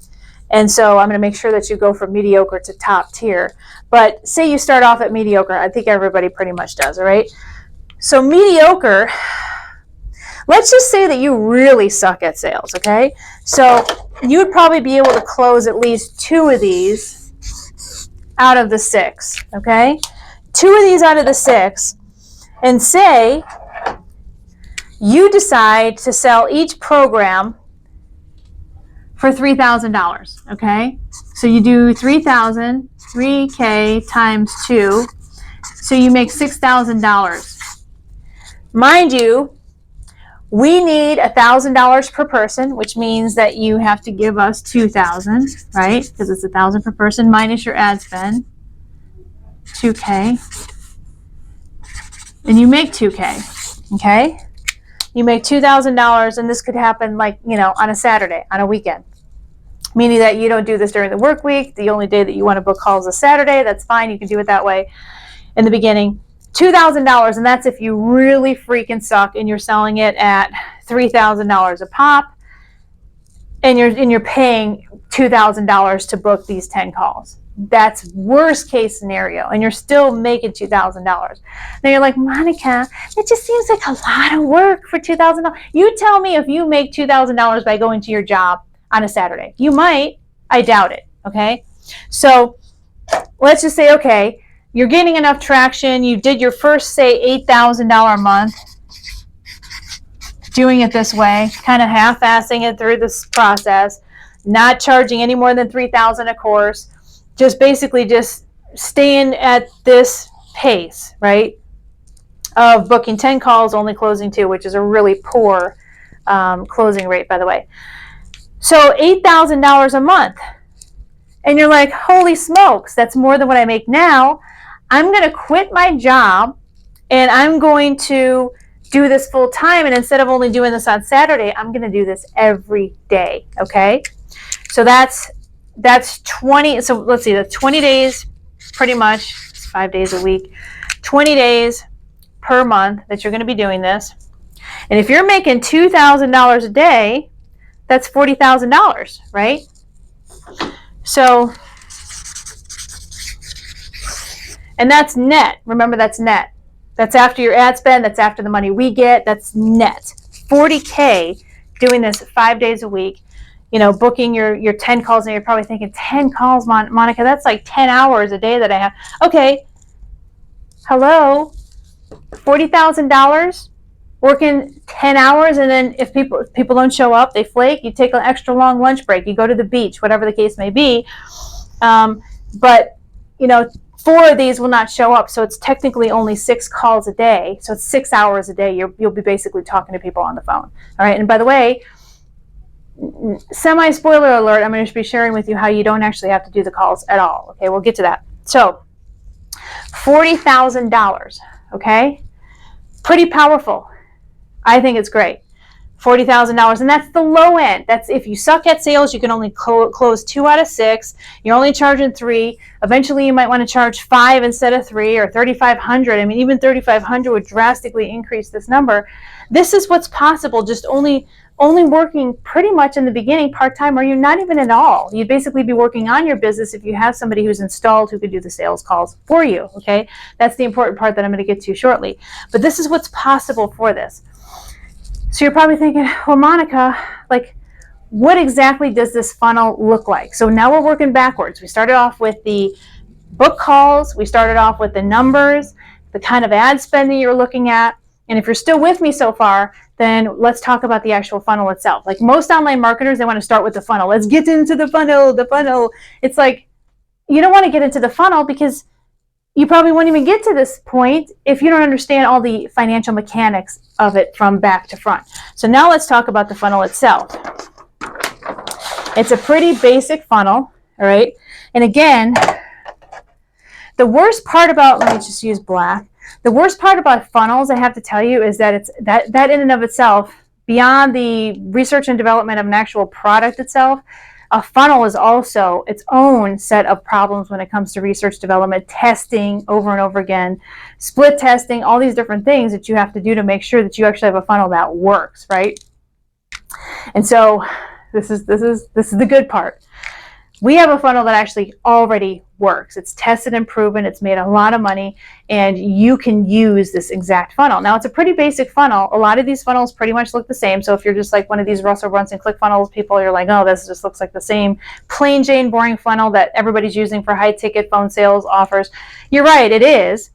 And so I'm going to make sure that you go from mediocre to top tier. But say you start off at mediocre. I think everybody pretty much does, all right? So mediocre, let's just say that you really suck at sales, okay? So you'd probably be able to close at least 2 of these out of the 6, okay? 2 of these out of the 6. And say you decide to sell each program for $3,000, okay? So you do 3K times 2, so you make $6,000. Mind you, we need $1,000 per person, which means that you have to give us $2,000, right? Because it's $1,000 per person minus your ad spend, 2K, and you make 2K, okay? You make $2,000, and this could happen like, on a Saturday, on a weekend. Meaning that you don't do this during the work week. The only day that you want to book calls is Saturday. That's fine. You can do it that way in the beginning. $2,000, and that's if you really freaking suck and you're selling it at $3,000 a pop, and you're paying $2,000 to book these 10 calls. That's worst case scenario, and you're still making $2,000. Now you're like, Monica, it just seems like a lot of work for $2,000. You tell me if you make $2,000 by going to your job on a Saturday. You might. I doubt it. Okay. So let's just say, okay, you're getting enough traction. You did your first, say, $8,000 a month doing it this way, kind of half-assing it through this process, not charging any more than $3,000 a course, just basically just staying at this pace, right, of booking 10 calls, only closing 2, which is a really poor closing rate, by the way. So $8,000 a month. And you're like, holy smokes, that's more than what I make now. I'm going to quit my job and I'm going to do this full time. And instead of only doing this on Saturday, I'm going to do this every day. Okay. So that's 20. So let's see, that's 20 days, pretty much. It's 5 days a week, 20 days per month that you're going to be doing this. And if you're making $2,000 a day, that's $40,000, right? So, and that's net. Remember, that's net. That's after your ad spend. That's after the money we get. That's net. 40K doing this 5 days a week, booking your 10 calls. And you're probably thinking, 10 calls, Monica, that's like 10 hours a day that I have. Okay. Hello. $40,000 working 10 hours, and then if people don't show up, they flake, you take an extra long lunch break, you go to the beach, whatever the case may be. But, you know, 4 of these will not show up, so it's technically only 6 calls a day. So it's 6 hours a day. You'll be basically talking to people on the phone. All right, and by the way, semi-spoiler alert, I'm going to be sharing with you how you don't actually have to do the calls at all. Okay, we'll get to that. So $40,000, okay? Pretty powerful. I think it's great. $40,000, and that's the low end. That's if you suck at sales, you can only close 2 out of 6. You're only charging 3. Eventually, you might want to charge 5 instead of 3, or 3,500. I mean, even 3,500 would drastically increase this number. This is what's possible. Just only working pretty much in the beginning part-time, or you're not even at all. You'd basically be working on your business if you have somebody who's installed who could do the sales calls for you. Okay, that's the important part that I'm going to get to shortly. But this is what's possible for this. So you're probably thinking, well, Monica, like, what exactly does this funnel look like? So now we're working backwards. We started off with the book calls. We started off with the numbers, the kind of ad spend that you're looking at. And if you're still with me so far, then let's talk about the actual funnel itself. Like most online marketers, they want to start with the funnel. Let's get into the funnel. It's like, you don't want to get into the funnel because you probably won't even get to this point if you don't understand all the financial mechanics of it from back to front. So now let's talk about the funnel itself. It's a pretty basic funnel, all right? And again, the worst part about, let me just use black. The worst part about funnels, I have to tell you, is that it's that in and of itself, beyond the research and development of an actual product itself, a funnel is also its own set of problems when it comes to research development, testing over and over again, split testing, all these different things that you have to do to make sure that you actually have a funnel that works, right? And so this is the good part. We have a funnel that actually already works. It's tested and proven. It's made a lot of money, and you can use this exact funnel. Now, it's a pretty basic funnel. A lot of these funnels pretty much look the same. So if you're just like one of these Russell Brunson click funnels people, you're like, oh, this just looks like the same plain Jane boring funnel that everybody's using for high ticket phone sales offers. You're right, it is,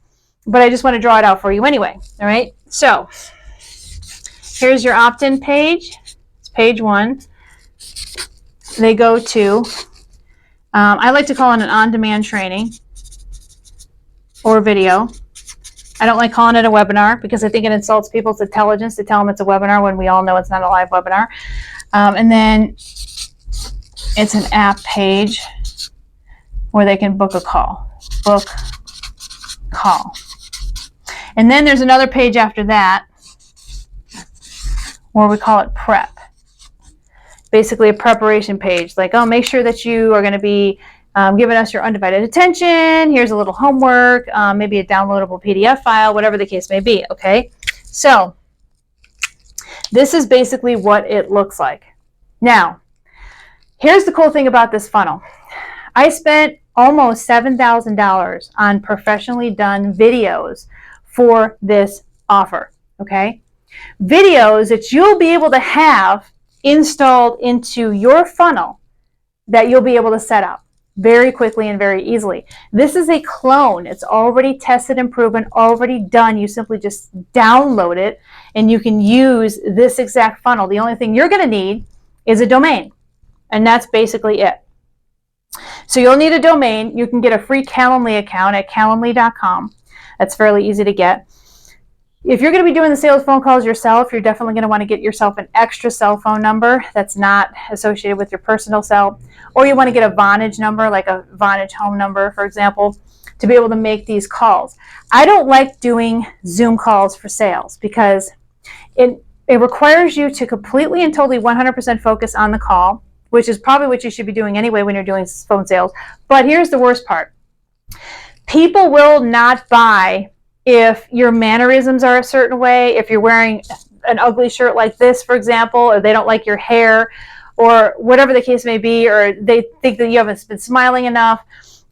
but I just want to draw it out for you anyway. All right. So here's your opt-in page. It's page 1. They go to I like to call it an on-demand training or video. I don't like calling it a webinar because I think it insults people's intelligence to tell them it's a webinar when we all know it's not a live webinar. And then it's an app page where they can book a call. Book call. And then there's another page after that where we call it prep. Basically a preparation page, like, oh, make sure that you are going to be giving us your undivided attention. Here's a little homework, maybe a downloadable PDF file, whatever the case may be, okay? So this is basically what it looks like. Now, here's the cool thing about this funnel. I spent almost $7,000 on professionally done videos for this offer, okay? Videos that you'll be able to have installed into your funnel that you'll be able to set up very quickly and very easily. This is a clone. It's already tested and proven, already done. You simply just download it and you can use this exact funnel. The only thing you're going to need is a domain, and that's basically it. So you'll need a domain. You can get a free Calendly account at calendly.com. That's fairly easy to get. If you're going to be doing the sales phone calls yourself, you're definitely going to want to get yourself an extra cell phone number that's not associated with your personal cell, or you want to get a Vonage number, like a Vonage home number, for example, to be able to make these calls. I don't like doing Zoom calls for sales because it requires you to completely and totally 100% focus on the call, which is probably what you should be doing anyway when you're doing phone sales. But here's the worst part. People will not buy if your mannerisms are a certain way, if you're wearing an ugly shirt like this, for example, or they don't like your hair, or whatever the case may be, or they think that you haven't been smiling enough.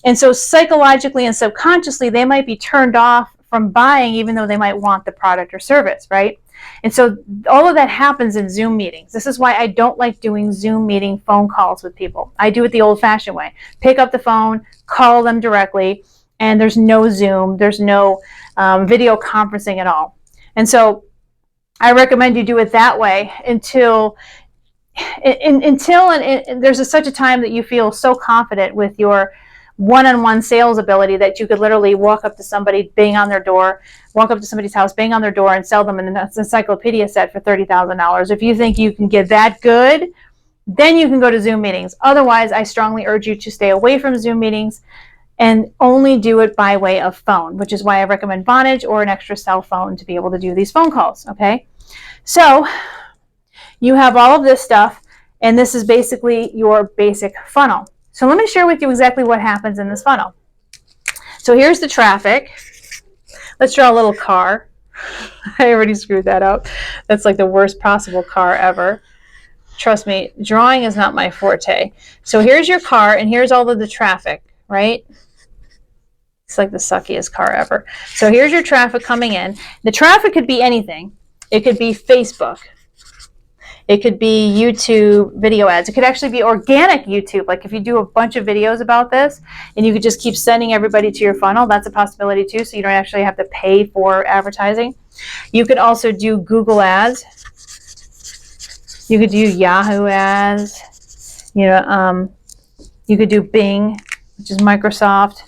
And so psychologically and subconsciously, they might be turned off from buying even though they might want the product or service, right? And so all of that happens in Zoom meetings. This is why I don't like doing Zoom meeting phone calls with people. I do it the old-fashioned way. Pick up the phone, call them directly, and there's no Zoom, there's no video conferencing at all. And so I recommend you do it that way until there's such a time that you feel so confident with your one-on-one sales ability that you could literally walk up to somebody, bang on their door, walk up to somebody's house, bang on their door, and sell them an encyclopedia set for $30,000. If you think you can get that good, then you can go to Zoom meetings. Otherwise, I strongly urge you to stay away from Zoom meetings and only do it by way of phone, which is why I recommend Vonage or an extra cell phone to be able to do these phone calls, okay? So you have all of this stuff, and this is basically your basic funnel. So let me share with you exactly what happens in this funnel. So here's the traffic. Let's draw a little car. I already screwed that up. That's like the worst possible car ever. Trust me, drawing is not my forte. So here's your car, and here's all of the traffic, right? It's like the suckiest car ever. So here's your traffic coming in. The traffic could be anything. It could be Facebook. It could be YouTube video ads. It could actually be organic YouTube. Like if you do a bunch of videos about this and you could just keep sending everybody to your funnel, that's a possibility too. So you don't actually have to pay for advertising. You could also do Google ads. You could do Yahoo ads. You could do Bing, which is Microsoft.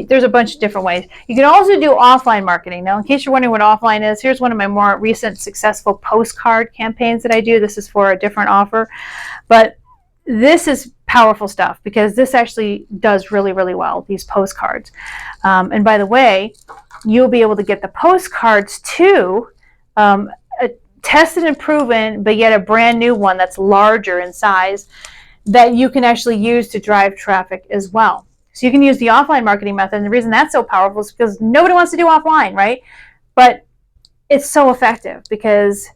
There's a bunch of different ways. You can also do offline marketing. Now, in case you're wondering what offline is, here's one of my more recent successful postcard campaigns that I do. This is for a different offer. But this is powerful stuff because this actually does really, really well, these postcards. And by the way, you'll be able to get the postcards too, tested and proven, but yet a brand new one that's larger in size that you can actually use to drive traffic as well. So you can use the offline marketing method. And the reason that's so powerful is because nobody wants to do offline, right? But it's so effective because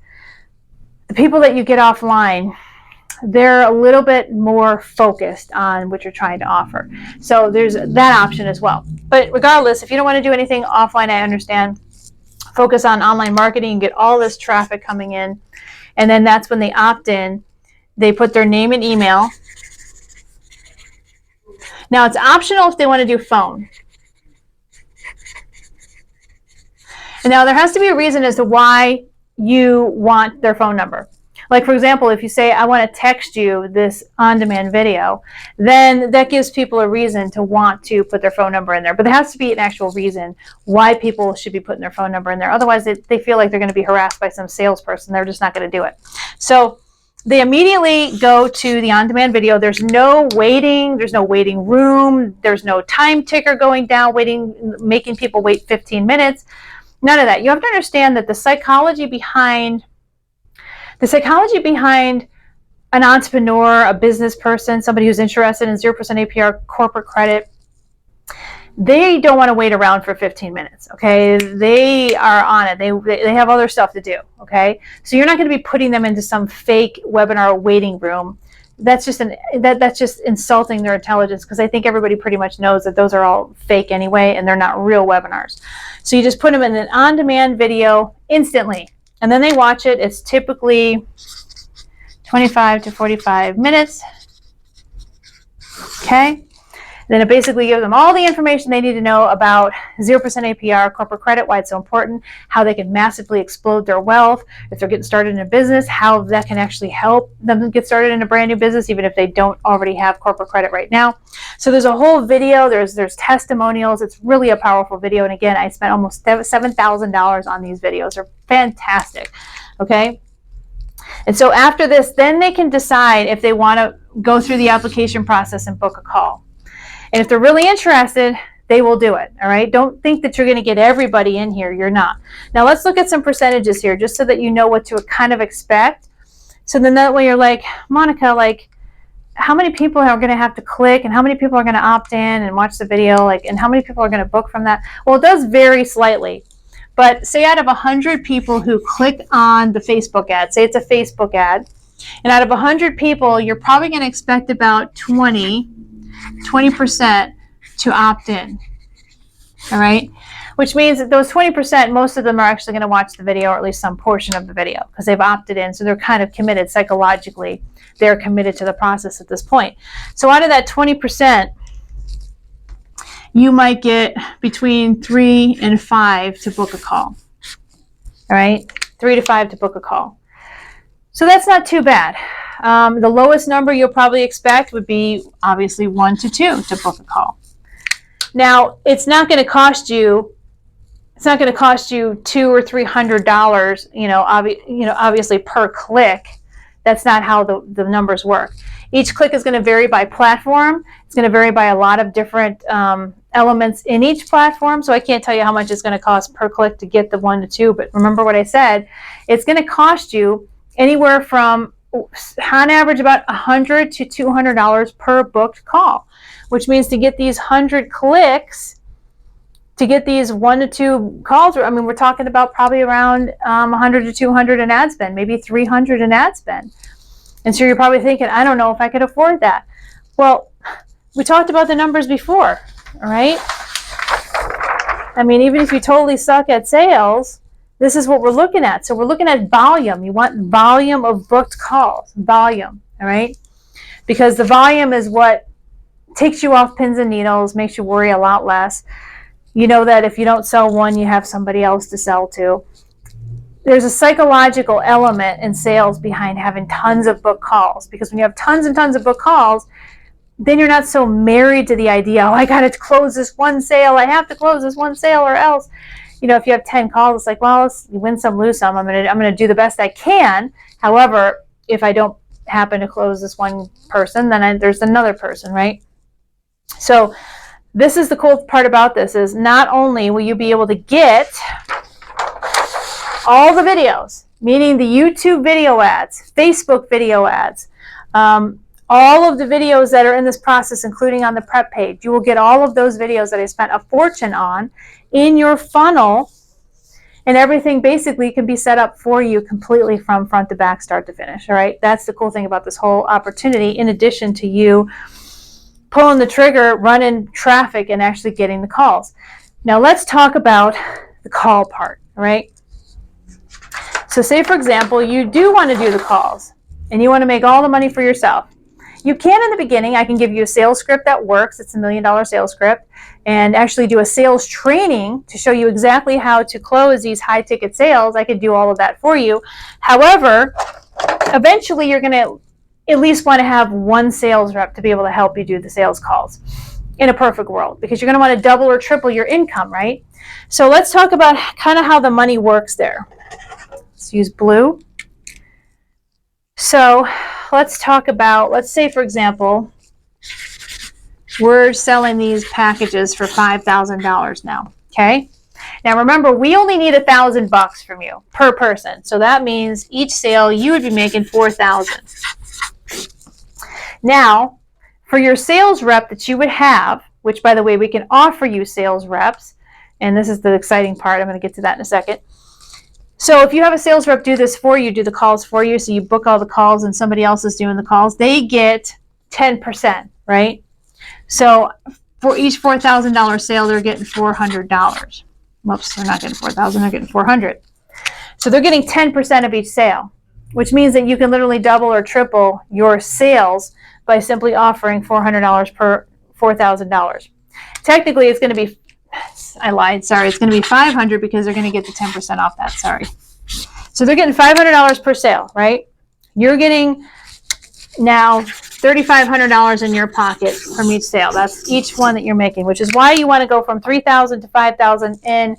the people that you get offline, they're a little bit more focused on what you're trying to offer. So there's that option as well. But regardless, if you don't want to do anything offline, I understand. Focus on online marketing and get all this traffic coming in. And then that's when they opt in. They put their name and email. Now, it's optional if they want to do phone. And now, there has to be a reason as to why you want their phone number. Like, for example, if you say, I want to text you this on-demand video, then that gives people a reason to want to put their phone number in there. But there has to be an actual reason why people should be putting their phone number in there. Otherwise, they feel like they're going to be harassed by some salesperson. They're just not going to do it. So they immediately go to the on-demand video. There's no waiting. There's no waiting room. There's no time ticker going down, making people wait 15 minutes. None of that. You have to understand that the psychology behind an entrepreneur, a business person, somebody who's interested in 0% APR corporate credit, they don't want to wait around for 15 minutes, okay? They are on it. They have other stuff to do, okay? So you're not going to be putting them into some fake webinar waiting room. That's just that's just insulting their intelligence, because I think everybody pretty much knows that those are all fake anyway, and they're not real webinars. So you just put them in an on-demand video instantly, and then they watch it. It's typically 25 to 45 minutes, okay? Then it basically gives them all the information they need to know about 0% APR, corporate credit, why it's so important, how they can massively explode their wealth if they're getting started in a business, how that can actually help them get started in a brand new business, even if they don't already have corporate credit right now. So there's a whole video, there's testimonials. It's really a powerful video. And again, I spent almost $7,000 on these videos. They're fantastic, okay? And so after this, then they can decide if they want to go through the application process and book a call. And if they're really interested, they will do it, all right? Don't think that you're going to get everybody in here. You're not. Now, let's look at some percentages here just so that you know what to kind of expect. So then that way you're like, Monica, like, how many people are going to have to click, and how many people are going to opt in and watch the video, like, and how many people are going to book from that? Well, it does vary slightly. But say out of 100 people who click on the Facebook ad, say it's a Facebook ad, and out of 100 people, you're probably going to expect about 20% to opt in, all right? Which means that those 20%, most of them are actually going to watch the video, or at least some portion of the video, because they've opted in, so they're kind of committed psychologically. They're committed to the process at this point. So out of that 20%, you might get between 3 and 5 to book a call, all right? 3 to 5 to book a call. So that's not too bad. The lowest number you'll probably expect would be obviously 1 to 2 to book a call. Now, it's not going to cost you $200 or $300, obviously per click. That's not how the numbers work. Each click is going to vary by platform. It's going to vary by a lot of different elements in each platform. So I can't tell you how much it's going to cost per click to get the 1 to 2. But remember what I said. It's going to cost you anywhere from, on average, about $100 to $200 per booked call, which means to get these 100 clicks, to get these 1 to 2 calls, I mean, we're talking about probably around 100 to 200 in ad spend, maybe 300 in ad spend. And so you're probably thinking, I don't know if I could afford that. Well, we talked about the numbers before, all right? I mean, even if you totally suck at sales, this is what we're looking at. So we're looking at volume. You want volume of booked calls, volume, all right? Because the volume is what takes you off pins and needles, makes you worry a lot less. You know that if you don't sell one, you have somebody else to sell to. There's a psychological element in sales behind having tons of book calls, because when you have tons and tons of book calls, then you're not so married to the idea, oh, I got to close this one sale. I have to close this one sale or else. If you have 10 calls, it's like, well, you win some, lose some. I'm going to do the best I can. However, if I don't happen to close this one person, then there's another person, right? So this is the cool part about this, is not only will you be able to get all the videos, meaning the YouTube video ads, Facebook video ads, all of the videos that are in this process, including on the prep page. You will get all of those videos that I spent a fortune on in your funnel, and everything basically can be set up for you completely from front to back, start to finish, all right? That's the cool thing about this whole opportunity, in addition to you pulling the trigger, running traffic, and actually getting the calls. Now let's talk about the call part, all right? So say, for example, you do want to do the calls and you want to make all the money for yourself. You can in the beginning. I can give you a sales script that works. It's $1 million sales script, and actually do a sales training to show you exactly how to close these high ticket sales. I could do all of that for you. However, eventually you're going to at least want to have one sales rep to be able to help you do the sales calls in a perfect world, because you're going to want to double or triple your income, right? So let's talk about kind of how the money works there. Let's use blue. So let's talk about, let's say, for example, we're selling these packages for $5,000 now, okay? Now remember, we only need $1,000 from you per person. So that means each sale you would be making $4,000. Now, for your sales rep that you would have, which, by the way, we can offer you sales reps, and this is the exciting part. I'm going to get to that in a second. So if you have a sales rep do this for you, do the calls for you, so you book all the calls and somebody else is doing the calls, they get 10%, right? So for each $4,000 sale, they're getting $400. Whoops, they're not getting $4,000, they're getting $400. So they're getting 10% of each sale, which means that you can literally double or triple your sales by simply offering $400 per $4,000. Technically, it's going to be, I lied, sorry, it's going to be $500 because they're going to get the 10% off that, sorry. So they're getting $500 per sale, right? You're getting now $3,500 in your pocket from each sale. That's each one that you're making, which is why you want to go from $3,000 to $5,000 in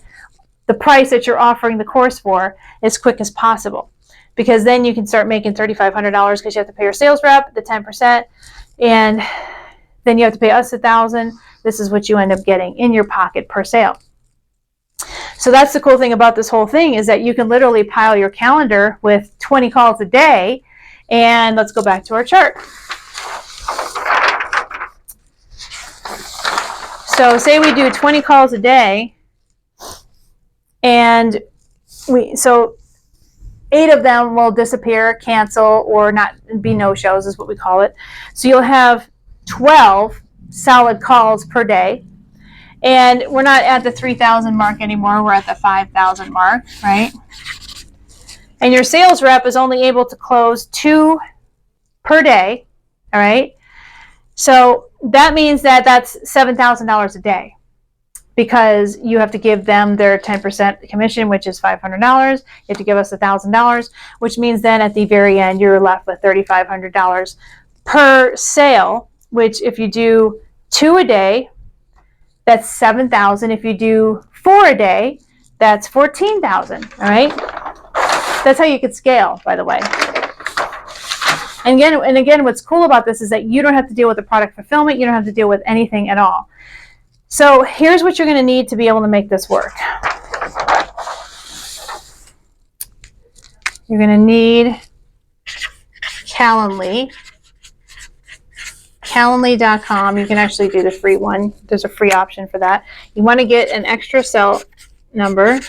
the price that you're offering the course for as quick as possible. Because then you can start making $3,500 because you have to pay your sales rep the 10%, and then you have to pay us $1,000. This is what you end up getting in your pocket per sale. So that's the cool thing about this whole thing, is that you can literally pile your calendar with 20 calls a day. And let's go back to our chart. So say we do 20 calls a day, and so 8 of them will disappear, cancel, or not be no-shows is what we call it. So you'll have 12 solid calls per day. And we're not at the 3,000 mark anymore. We're at the 5,000 mark, right? And your sales rep is only able to close 2 per day, all right? So that means that that's $7,000 a day. because you have to give them their 10% commission, which is $500. You have to give us $1,000, which means then at the very end, you're left with $3,500 per sale, which if you do 2 a day, that's $7,000. If you do 4 a day, that's $14,000. All right. That's how you could scale, by the way. And again, what's cool about this is that you don't have to deal with the product fulfillment. You don't have to deal with anything at all. So here's what you're going to need to be able to make this work. You're going to need Calendly. Calendly.com. You can actually do the free one. There's a free option for that. You want to get an extra cell number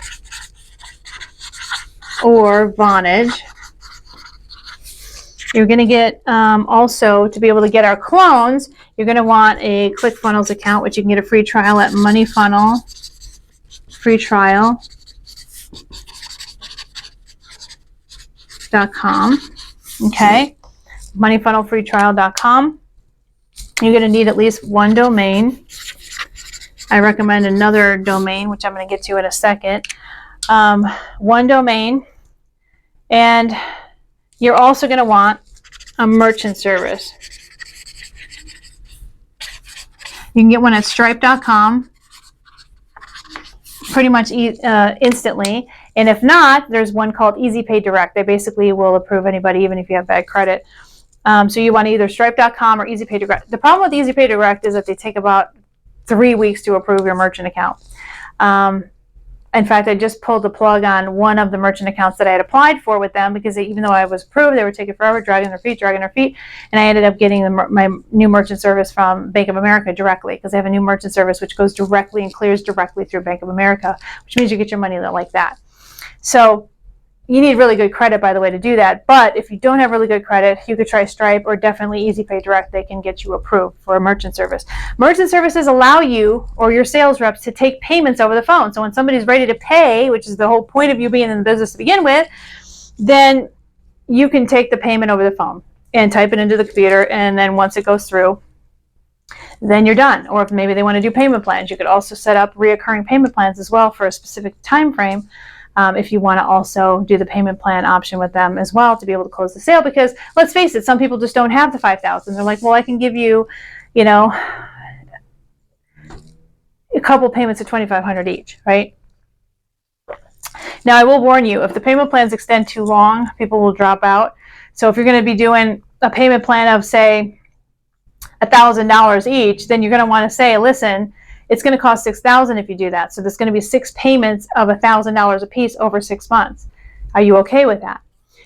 or Vonage. You're going to get also, to be able to get our clones, you're going to want a ClickFunnels account, which you can get a free trial at moneyfunnelfreetrial.com. Okay, moneyfunnelfreetrial.com. You're going to need at least one domain. I recommend another domain, which I'm going to get to in a second. One domain. And you're also going to want a merchant service. You can get one at stripe.com pretty much instantly. And if not, there's one called Easy Pay Direct. They basically will approve anybody, even if you have bad credit. So you want either stripe.com or Easy Pay Direct. The problem with Easy Pay Direct is that they take about 3 weeks to approve your merchant account. In fact, I just pulled the plug on one of the merchant accounts that I had applied for with them because even though I was approved, they were taking forever, dragging their feet. And I ended up getting my new merchant service from Bank of America directly, because they have a new merchant service which goes directly and clears directly through Bank of America, which means you get your money like that. So you need really good credit, by the way, to do that. But if you don't have really good credit, you could try Stripe or definitely Easy Pay Direct. They can get you approved for a merchant service. Merchant services allow you or your sales reps to take payments over the phone. So when somebody's ready to pay, which is the whole point of you being in the business to begin with, then you can take the payment over the phone and type it into the computer. And then once it goes through, then you're done. Or if maybe they want to do payment plans, you could also set up reoccurring payment plans as well for a specific time frame. If you want to also do the payment plan option with them as well to be able to close the sale, because let's face it, some people just don't have the $5,000. They're like, well, I can give you, a couple payments of $2,500 each, right? Now, I will warn you, if the payment plans extend too long, people will drop out. So if you're going to be doing a payment plan of, say, $1,000 each, then you're going to want to say, listen, it's going to cost $6,000 if you do that. So there's going to be 6 payments of $1,000 a piece over 6 months. Are you okay with that?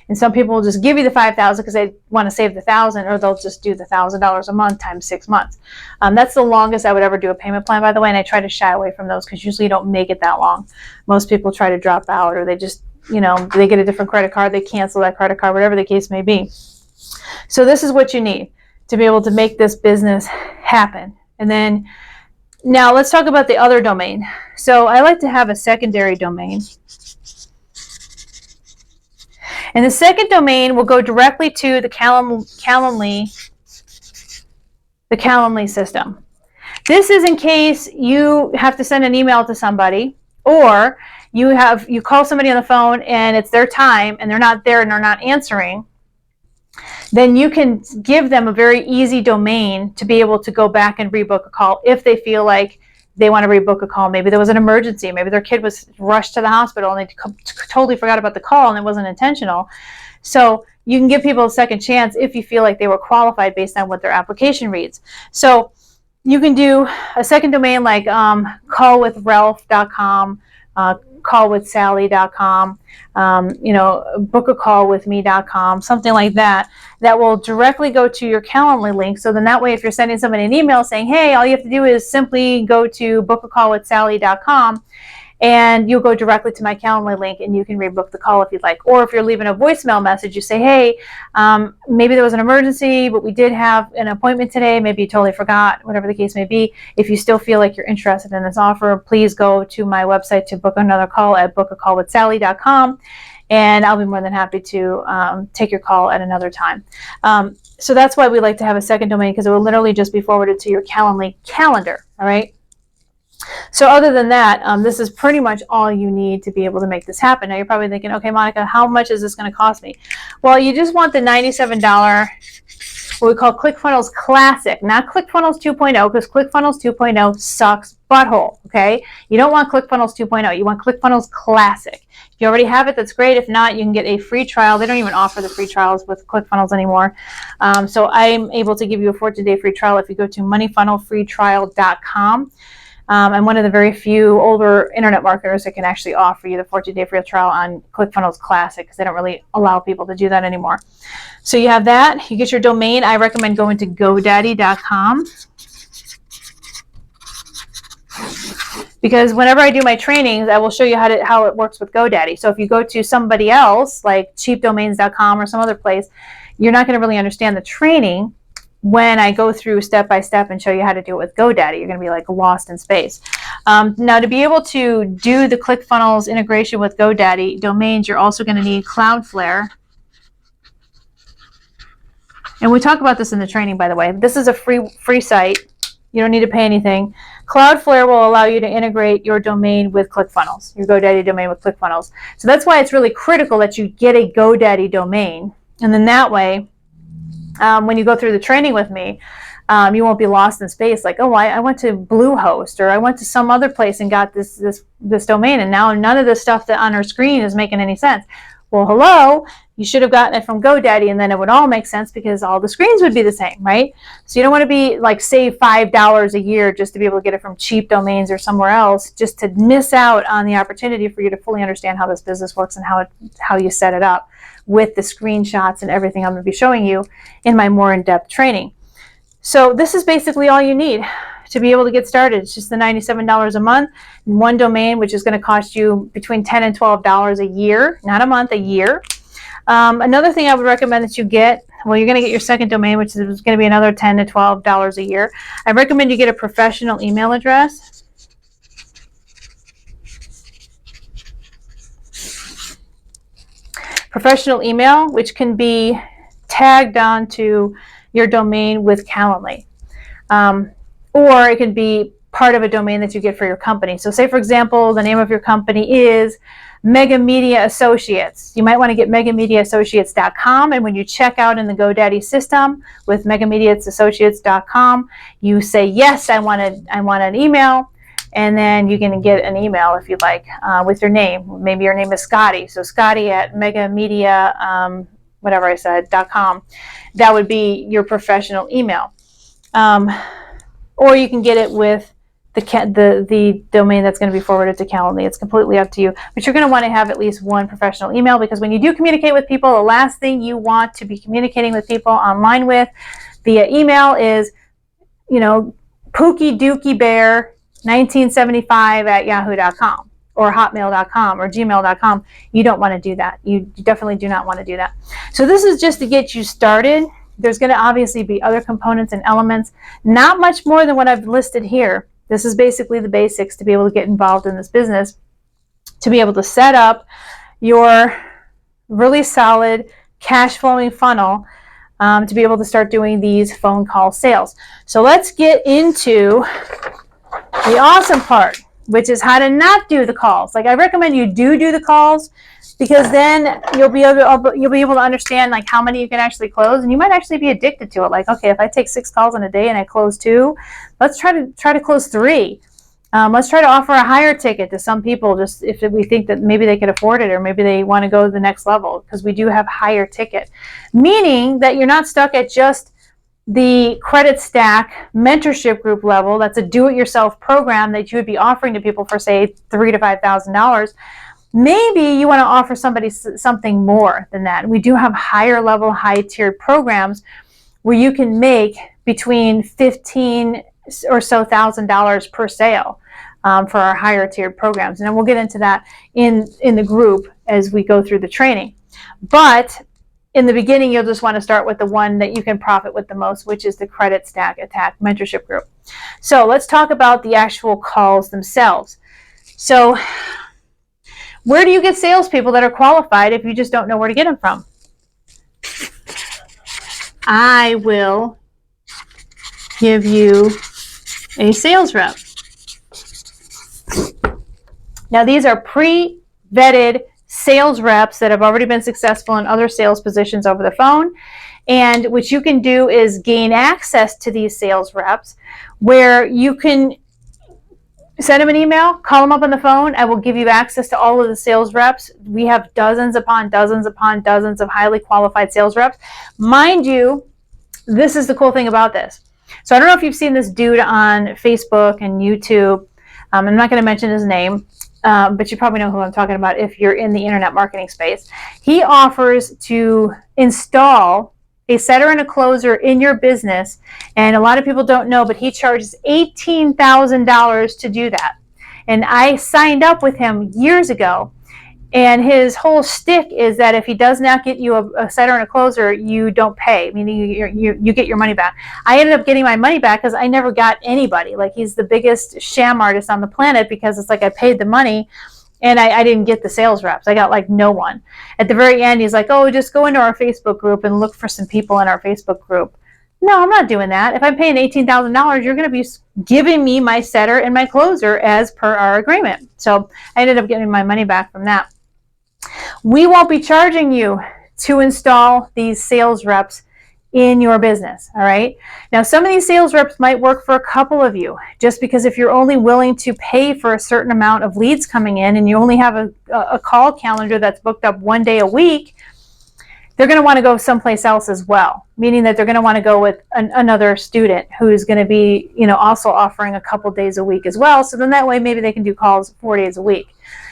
And some people will just give you the $5,000 because they want to save the $1,000, or they'll just do the $1,000 a month times 6 months. That's the longest I would ever do a payment plan, by the way. And I try to shy away from those because usually you don't make it that long. Most people try to drop out, or they just, they get a different credit card, they cancel that credit card, whatever the case may be. So this is what you need to be able to make this business happen. And then now let's talk about the other domain. So I like to have a secondary domain. And the second domain will go directly to the Calendly system. This is in case you have to send an email to somebody, or you call somebody on the phone and it's their time and they're not there and they're not answering. Then you can give them a very easy domain to be able to go back and rebook a call if they feel like they want to rebook a call. Maybe there was an emergency. Maybe their kid was rushed to the hospital and they totally forgot about the call and it wasn't intentional. So you can give people a second chance if you feel like they were qualified based on what their application reads. So you can do a second domain like callwithralph.com, callwithsally.com, bookacallwithme.com, something like that, that will directly go to your Calendly link. So then that way, if you're sending somebody an email saying, hey, all you have to do is simply go to bookacallwithsally.com, and you'll go directly to my Calendly link and you can rebook the call if you'd like. Or if you're leaving a voicemail message, you say, hey, maybe there was an emergency, but we did have an appointment today. Maybe you totally forgot, whatever the case may be. If you still feel like you're interested in this offer, please go to my website to book another call at bookacallwithsally.com, and I'll be more than happy to take your call at another time. So that's why we like to have a second domain, because it will literally just be forwarded to your Calendly calendar, all right? So other than that, this is pretty much all you need to be able to make this happen. Now you're probably thinking, okay, Monica, how much is this going to cost me? Well, you just want the $97, what we call ClickFunnels Classic, not ClickFunnels 2.0, because ClickFunnels 2.0 sucks butthole, okay? You don't want ClickFunnels 2.0. You want ClickFunnels Classic. If you already have it, that's great. If not, you can get a free trial. They don't even offer the free trials with ClickFunnels anymore. So I'm able to give you a 14-day free trial if you go to moneyfunnelfreetrial.com. I'm one of the very few older internet marketers that can actually offer you the 14-day free trial on ClickFunnels Classic, because they don't really allow people to do that anymore. So you have that. You get your domain. I recommend going to GoDaddy.com, because whenever I do my trainings, I will show you how it works with GoDaddy. So if you go to somebody else, like cheapdomains.com or some other place, you're not going to really understand the training when I go through step by step and show you how to do it with GoDaddy. You're going to be like lost in space. Now, to be able to do the ClickFunnels integration with GoDaddy domains, you're also going to need Cloudflare. And we talk about this in the training, by the way. This is a free site. You don't need to pay anything. Cloudflare will allow you to integrate your domain with ClickFunnels, your GoDaddy domain with ClickFunnels. So that's why it's really critical that you get a GoDaddy domain. And then that way, when you go through the training with me, you won't be lost in space. Like, oh, I went to Bluehost, or I went to some other place and got this domain, and now none of the stuff that on our screen is making any sense. Well, hello, you should have gotten it from GoDaddy, and then it would all make sense because all the screens would be the same, right? So you don't want to be like save $5 a year just to be able to get it from cheap domains or somewhere else, just to miss out on the opportunity for you to fully understand how this business works and how you set it up with the screenshots and everything I'm going to be showing you in my more in-depth training. So this is basically all you need to be able to get started. It's just the $97 a month, and one domain, which is going to cost you between $10 and $12 a year, not a month, a year. Another thing I would recommend that you get, well, you're going to get your second domain, which is going to be another $10 to $12 a year. I recommend you get a professional email address. Professional email, which can be tagged onto your domain with Calendly. Or it could be part of a domain that you get for your company. So say, for example, the name of your company is Mega Media Associates. You might want to get megamediaassociates.com, and when you check out in the GoDaddy system with megamediaassociates.com, you say, yes, I want an email, and then you can get an email if you'd like with your name. Maybe your name is Scotty, so Scotty at megamedia, whatever I said, .com. That would be your professional email. Or you can get it with the domain that's going to be forwarded to Calendly. It's completely up to you. But you're going to want to have at least one professional email, because when you do communicate with people, the last thing you want to be communicating with people online with via email is, Pookie Dookie Bear 1975 at yahoo.com or hotmail.com or gmail.com. You don't want to do that. You definitely do not want to do that. So this is just to get you started. There's going to obviously be other components and elements, not much more than what I've listed here. This is basically the basics to be able to get involved in this business, to be able to set up your really solid cash flowing funnel, to be able to start doing these phone call sales. So let's get into the awesome part, which is how to not do the calls. Like, I recommend you do the calls, because then you'll be able to understand like how many you can actually close, and you might actually be addicted to it. Like, okay, if I take 6 calls in a day and I close 2, let's try to close 3. Let's try to offer a higher ticket to some people, just if we think that maybe they could afford it, or maybe they want to go to the next level, because we do have higher ticket, meaning that you're not stuck at just the credit stack mentorship group level. That's a do-it-yourself program that you would be offering to people for, say, $3,000 to $5,000. Maybe you want to offer somebody something more than that. We do have higher level, high tiered programs where you can make between $15,000 or so per sale for our higher tiered programs. And then we'll get into that in the group as we go through the training. But in the beginning, you'll just want to start with the one that you can profit with the most, which is the Credit Stack Attack Mentorship Group. So let's talk about the actual calls themselves. So where do you get salespeople that are qualified if you just don't know where to get them from? I will give you a sales rep. Now, these are pre-vetted sales reps that have already been successful in other sales positions over the phone. And what you can do is gain access to these sales reps where you can send them an email, call them up on the phone. I will give you access to all of the sales reps. We have dozens upon dozens upon dozens of highly qualified sales reps. Mind you, this is the cool thing about this. So I don't know if you've seen this dude on Facebook and YouTube. I'm not going to mention his name, but you probably know who I'm talking about if you're in the internet marketing space. He offers to install a setter and a closer in your business, and a lot of people don't know, but he charges $18,000 to do that. And I signed up with him years ago, and his whole shtick is that if he does not get you a setter and a closer, you don't pay, meaning you get your money back. I ended up getting my money back because I never got anybody. Like, he's the biggest sham artist on the planet, because it's like I paid the money and I didn't get the sales reps. I got like no one. At the very end, he's like, oh, just go into our Facebook group and look for some people in our Facebook group. No, I'm not doing that. If I'm paying $18,000, you're going to be giving me my setter and my closer as per our agreement. So I ended up getting my money back from that. We won't be charging you to install these sales reps in your business, all right? Now, some of these sales reps might work for a couple of you, just because if you're only willing to pay for a certain amount of leads coming in and you only have a call calendar that's booked up 1 day a week, they're going to want to go someplace else as well, meaning that they're going to want to go with another student who's going to be, also offering a couple days a week as well. So then that way maybe they can do calls 4 days a week.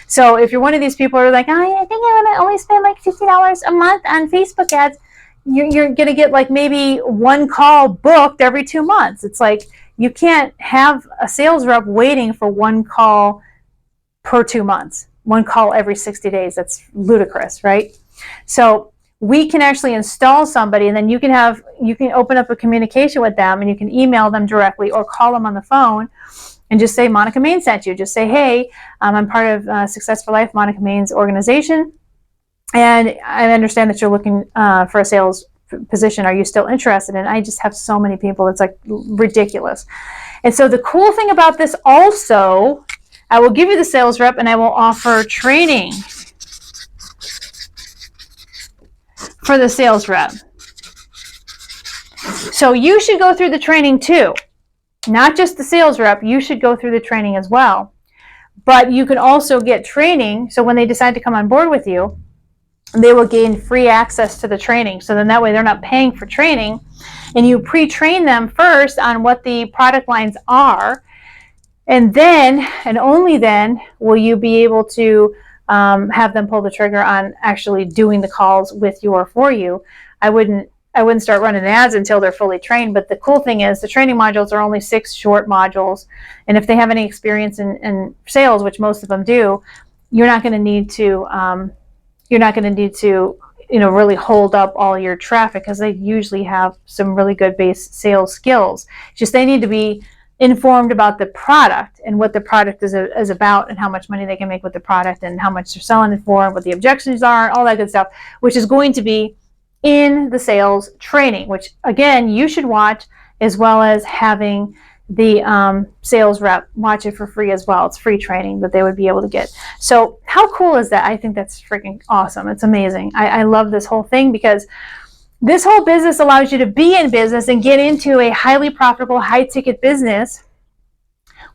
So if you're one of these people who are like, I think I'm going to only spend like $50 a month on Facebook ads, you're going to get like maybe one call booked every 2 months. It's like you can't have a sales rep waiting for one call per 2 months, one call every 60 days. That's ludicrous, right? So we can actually install somebody, and then you can open up a communication with them, and you can email them directly or call them on the phone and just say, Monica Main sent you. Just say, hey, I'm part of Success for Life, Monica Main's organization, and I understand that you're looking for a sales position. Are you still interested? And I just have so many people. It's like ridiculous. And so the cool thing about this also, I will give you the sales rep and I will offer training for the sales rep. So you should go through the training too. Not just the sales rep, you should go through the training as well. But you can also get training, so when they decide to come on board with you, they will gain free access to the training. So then that way they're not paying for training, and you pre-train them first on what the product lines are, and then, and only then, will you be able to have them pull the trigger on actually doing the calls with you or for you. I wouldn't start running ads until they're fully trained. But the cool thing is the training modules are only 6 short modules. And if they have any experience in sales, which most of them do, you're not going to need to really hold up all your traffic, because they usually have some really good base sales skills. Just they need to be informed about the product and what the product is about, and how much money they can make with the product, and how much they're selling it for, and what the objections are, all that good stuff, which is going to be in the sales training, which again you should watch, as well as having the sales rep watch it for free as well. It's free training that they would be able to get. So how cool is that? I think that's freaking awesome. It's amazing. I love this whole thing, because this whole business allows you to be in business and get into a highly profitable, high-ticket business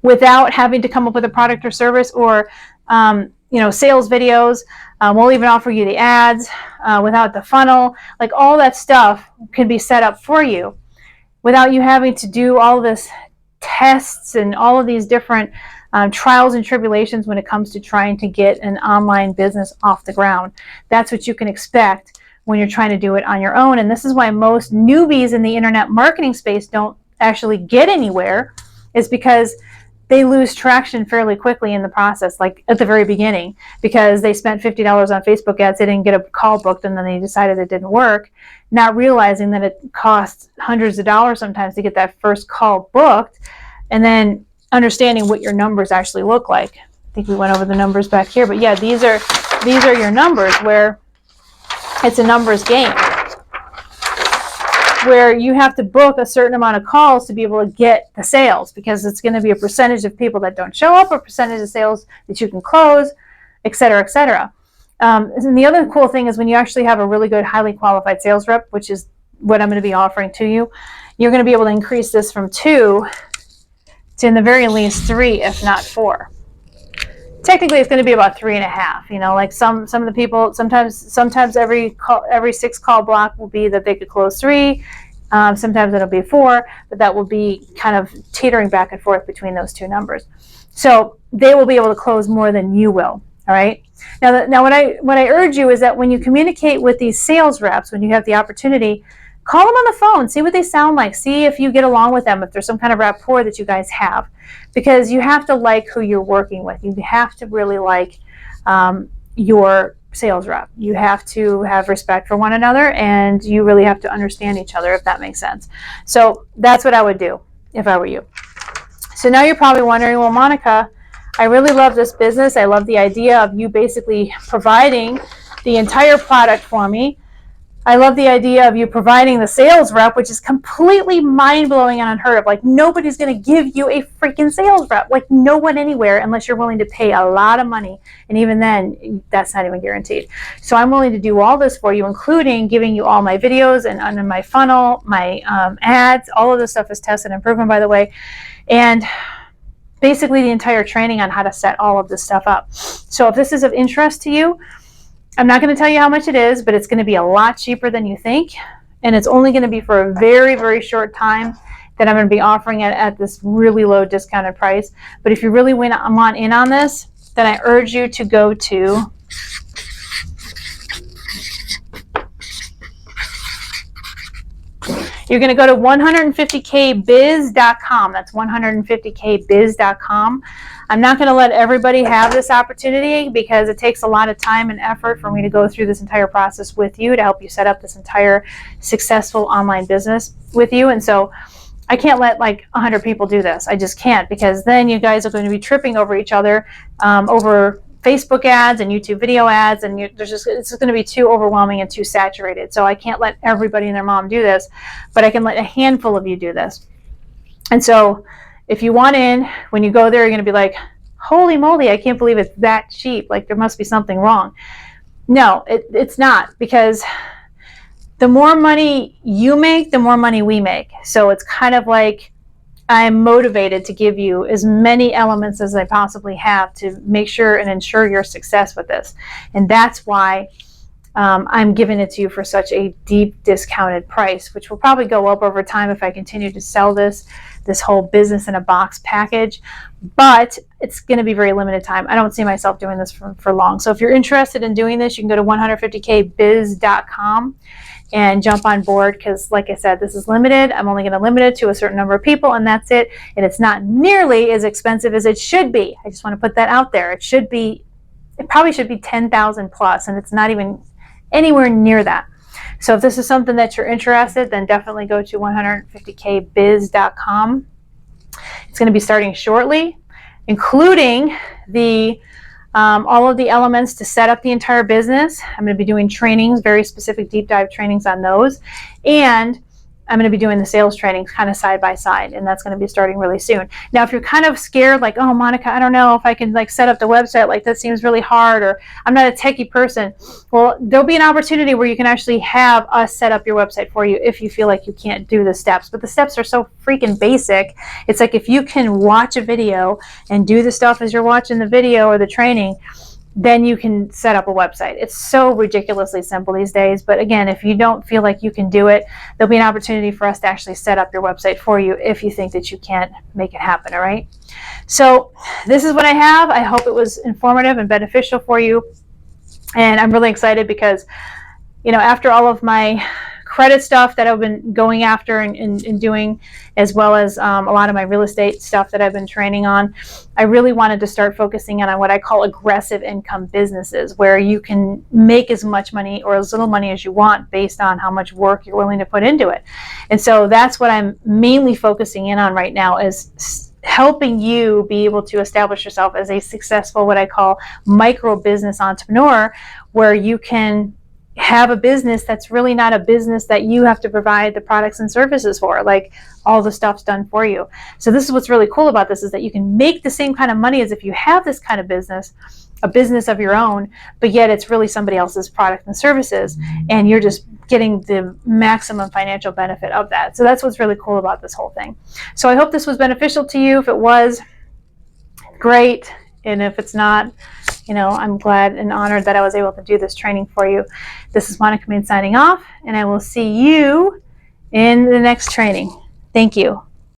without having to come up with a product or service or sales videos. We'll even offer you the ads without the funnel. Like, all that stuff can be set up for you without you having to do all this tests and all of these different trials and tribulations when it comes to trying to get an online business off the ground. That's what you can expect when you're trying to do it on your own. And this is why most newbies in the internet marketing space don't actually get anywhere, is because they lose traction fairly quickly in the process, like at the very beginning, because they spent $50 on Facebook ads, they didn't get a call booked, and then they decided it didn't work, not realizing that it costs hundreds of dollars sometimes to get that first call booked, and then understanding what your numbers actually look like. I think we went over the numbers back here, but yeah, these are your numbers, where it's a numbers game. where you have to book a certain amount of calls to be able to get the sales, because it's going to be a percentage of people that don't show up, a percentage of sales that you can close, et cetera, et cetera. And the other cool thing is when you actually have a really good, highly qualified sales rep, which is what I'm going to be offering to you, you're going to be able to increase this from 2 to, in the very least, 3, if not 4. Technically, it's going to be about 3.5. You know, like some of the people, sometimes every 6 call block will be that they could close 3. Sometimes it'll be 4, but that will be kind of teetering back and forth between those 2 numbers. So they will be able to close more than you will. All right. Now, what I urge you is that when you communicate with these sales reps, when you have the opportunity, call them on the phone, see what they sound like, see if you get along with them, if there's some kind of rapport that you guys have, because you have to like who you're working with. You have to really like your sales rep. You have to have respect for one another, and you really have to understand each other, if that makes sense. So that's what I would do if I were you. So now you're probably wondering, well, Monica, I really love this business. I love the idea of you basically providing the entire product for me. I love the idea of you providing the sales rep, which is completely mind-blowing and unheard of. Like, nobody's going to give you a freaking sales rep. Like, no one anywhere, unless you're willing to pay a lot of money. And even then, that's not even guaranteed. So I'm willing to do all this for you, including giving you all my videos and under my funnel, my ads. All of this stuff is tested and proven, by the way. And basically the entire training on how to set all of this stuff up. So if this is of interest to you, I'm not going to tell you how much it is, but it's going to be a lot cheaper than you think. And it's only going to be for a very, very short time that I'm going to be offering it at this really low discounted price. But if you really want in on this, then I urge you to go to you're going to go to 150kbiz.com. That's 150kbiz.com. I'm not going to let everybody have this opportunity because it takes a lot of time and effort for me to go through this entire process with you to help you set up this entire successful online business with you. And so I can't let like 100 people do this. I just can't, because then you guys are going to be tripping over each other over Facebook ads and YouTube video ads, and it's just going to be too overwhelming and too saturated. So I can't let everybody and their mom do this, but I can let a handful of you do this. And so if you want in, when you go there, you're going to be like, holy moly, I can't believe it's that cheap. Like, there must be something wrong. No, it's not, because the more money you make, the more money we make. So it's kind of like I'm motivated to give you as many elements as I possibly have to make sure and ensure your success with this. And that's why I'm giving it to you for such a deep discounted price, which will probably go up over time if I continue to sell this whole business in a box package. But it's going to be very limited time. I don't see myself doing this for long. So if you're interested in doing this, you can go to 150kbiz.com and jump on board, because like I said, this is limited. I'm only going to limit it to a certain number of people, and that's it. And it's not nearly as expensive as it should be. I just want to put that out there. It probably should be 10,000 plus, and it's not even anywhere near that. So if this is something that you're interested, then definitely go to 150kbiz.com. It's going to be starting shortly, including the all of the elements to set up the entire business. I'm going to be doing trainings, very specific deep dive trainings on those. And I'm going to be doing the sales trainings kind of side by side, and that's going to be starting really soon. Now, if you're kind of scared, like, oh, Monica, I don't know if I can like set up the website, like that seems really hard, or I'm not a techie person. Well, there'll be an opportunity where you can actually have us set up your website for you if you feel like you can't do the steps. But the steps are so freaking basic. It's like if you can watch a video and do the stuff as you're watching the video or the training, then you can set up a website. It's so ridiculously simple these days. But again, if you don't feel like you can do it, there'll be an opportunity for us to actually set up your website for you if you think that you can't make it happen, all right? So this is what I have. I hope it was informative and beneficial for you. And I'm really excited because, you know, after all of my credit stuff that I've been going after and doing, as well as a lot of my real estate stuff that I've been training on, I really wanted to start focusing on what I call aggressive income businesses, where you can make as much money or as little money as you want based on how much work you're willing to put into it. And so that's what I'm mainly focusing in on right now, is helping you be able to establish yourself as a successful, what I call micro business entrepreneur, where you can have a business that's really not a business that you have to provide the products and services for. Like, all the stuff's done for you. So this is what's really cool about this, is that you can make the same kind of money as if you have this kind of business, a business of your own, but yet it's really somebody else's product and services, and you're just getting the maximum financial benefit of that. So that's what's really cool about this whole thing. So I hope this was beneficial to you. If it was, great. And if it's not, I'm glad and honored that I was able to do this training for you. This is Monica Main signing off, and I will see you in the next training. Thank you.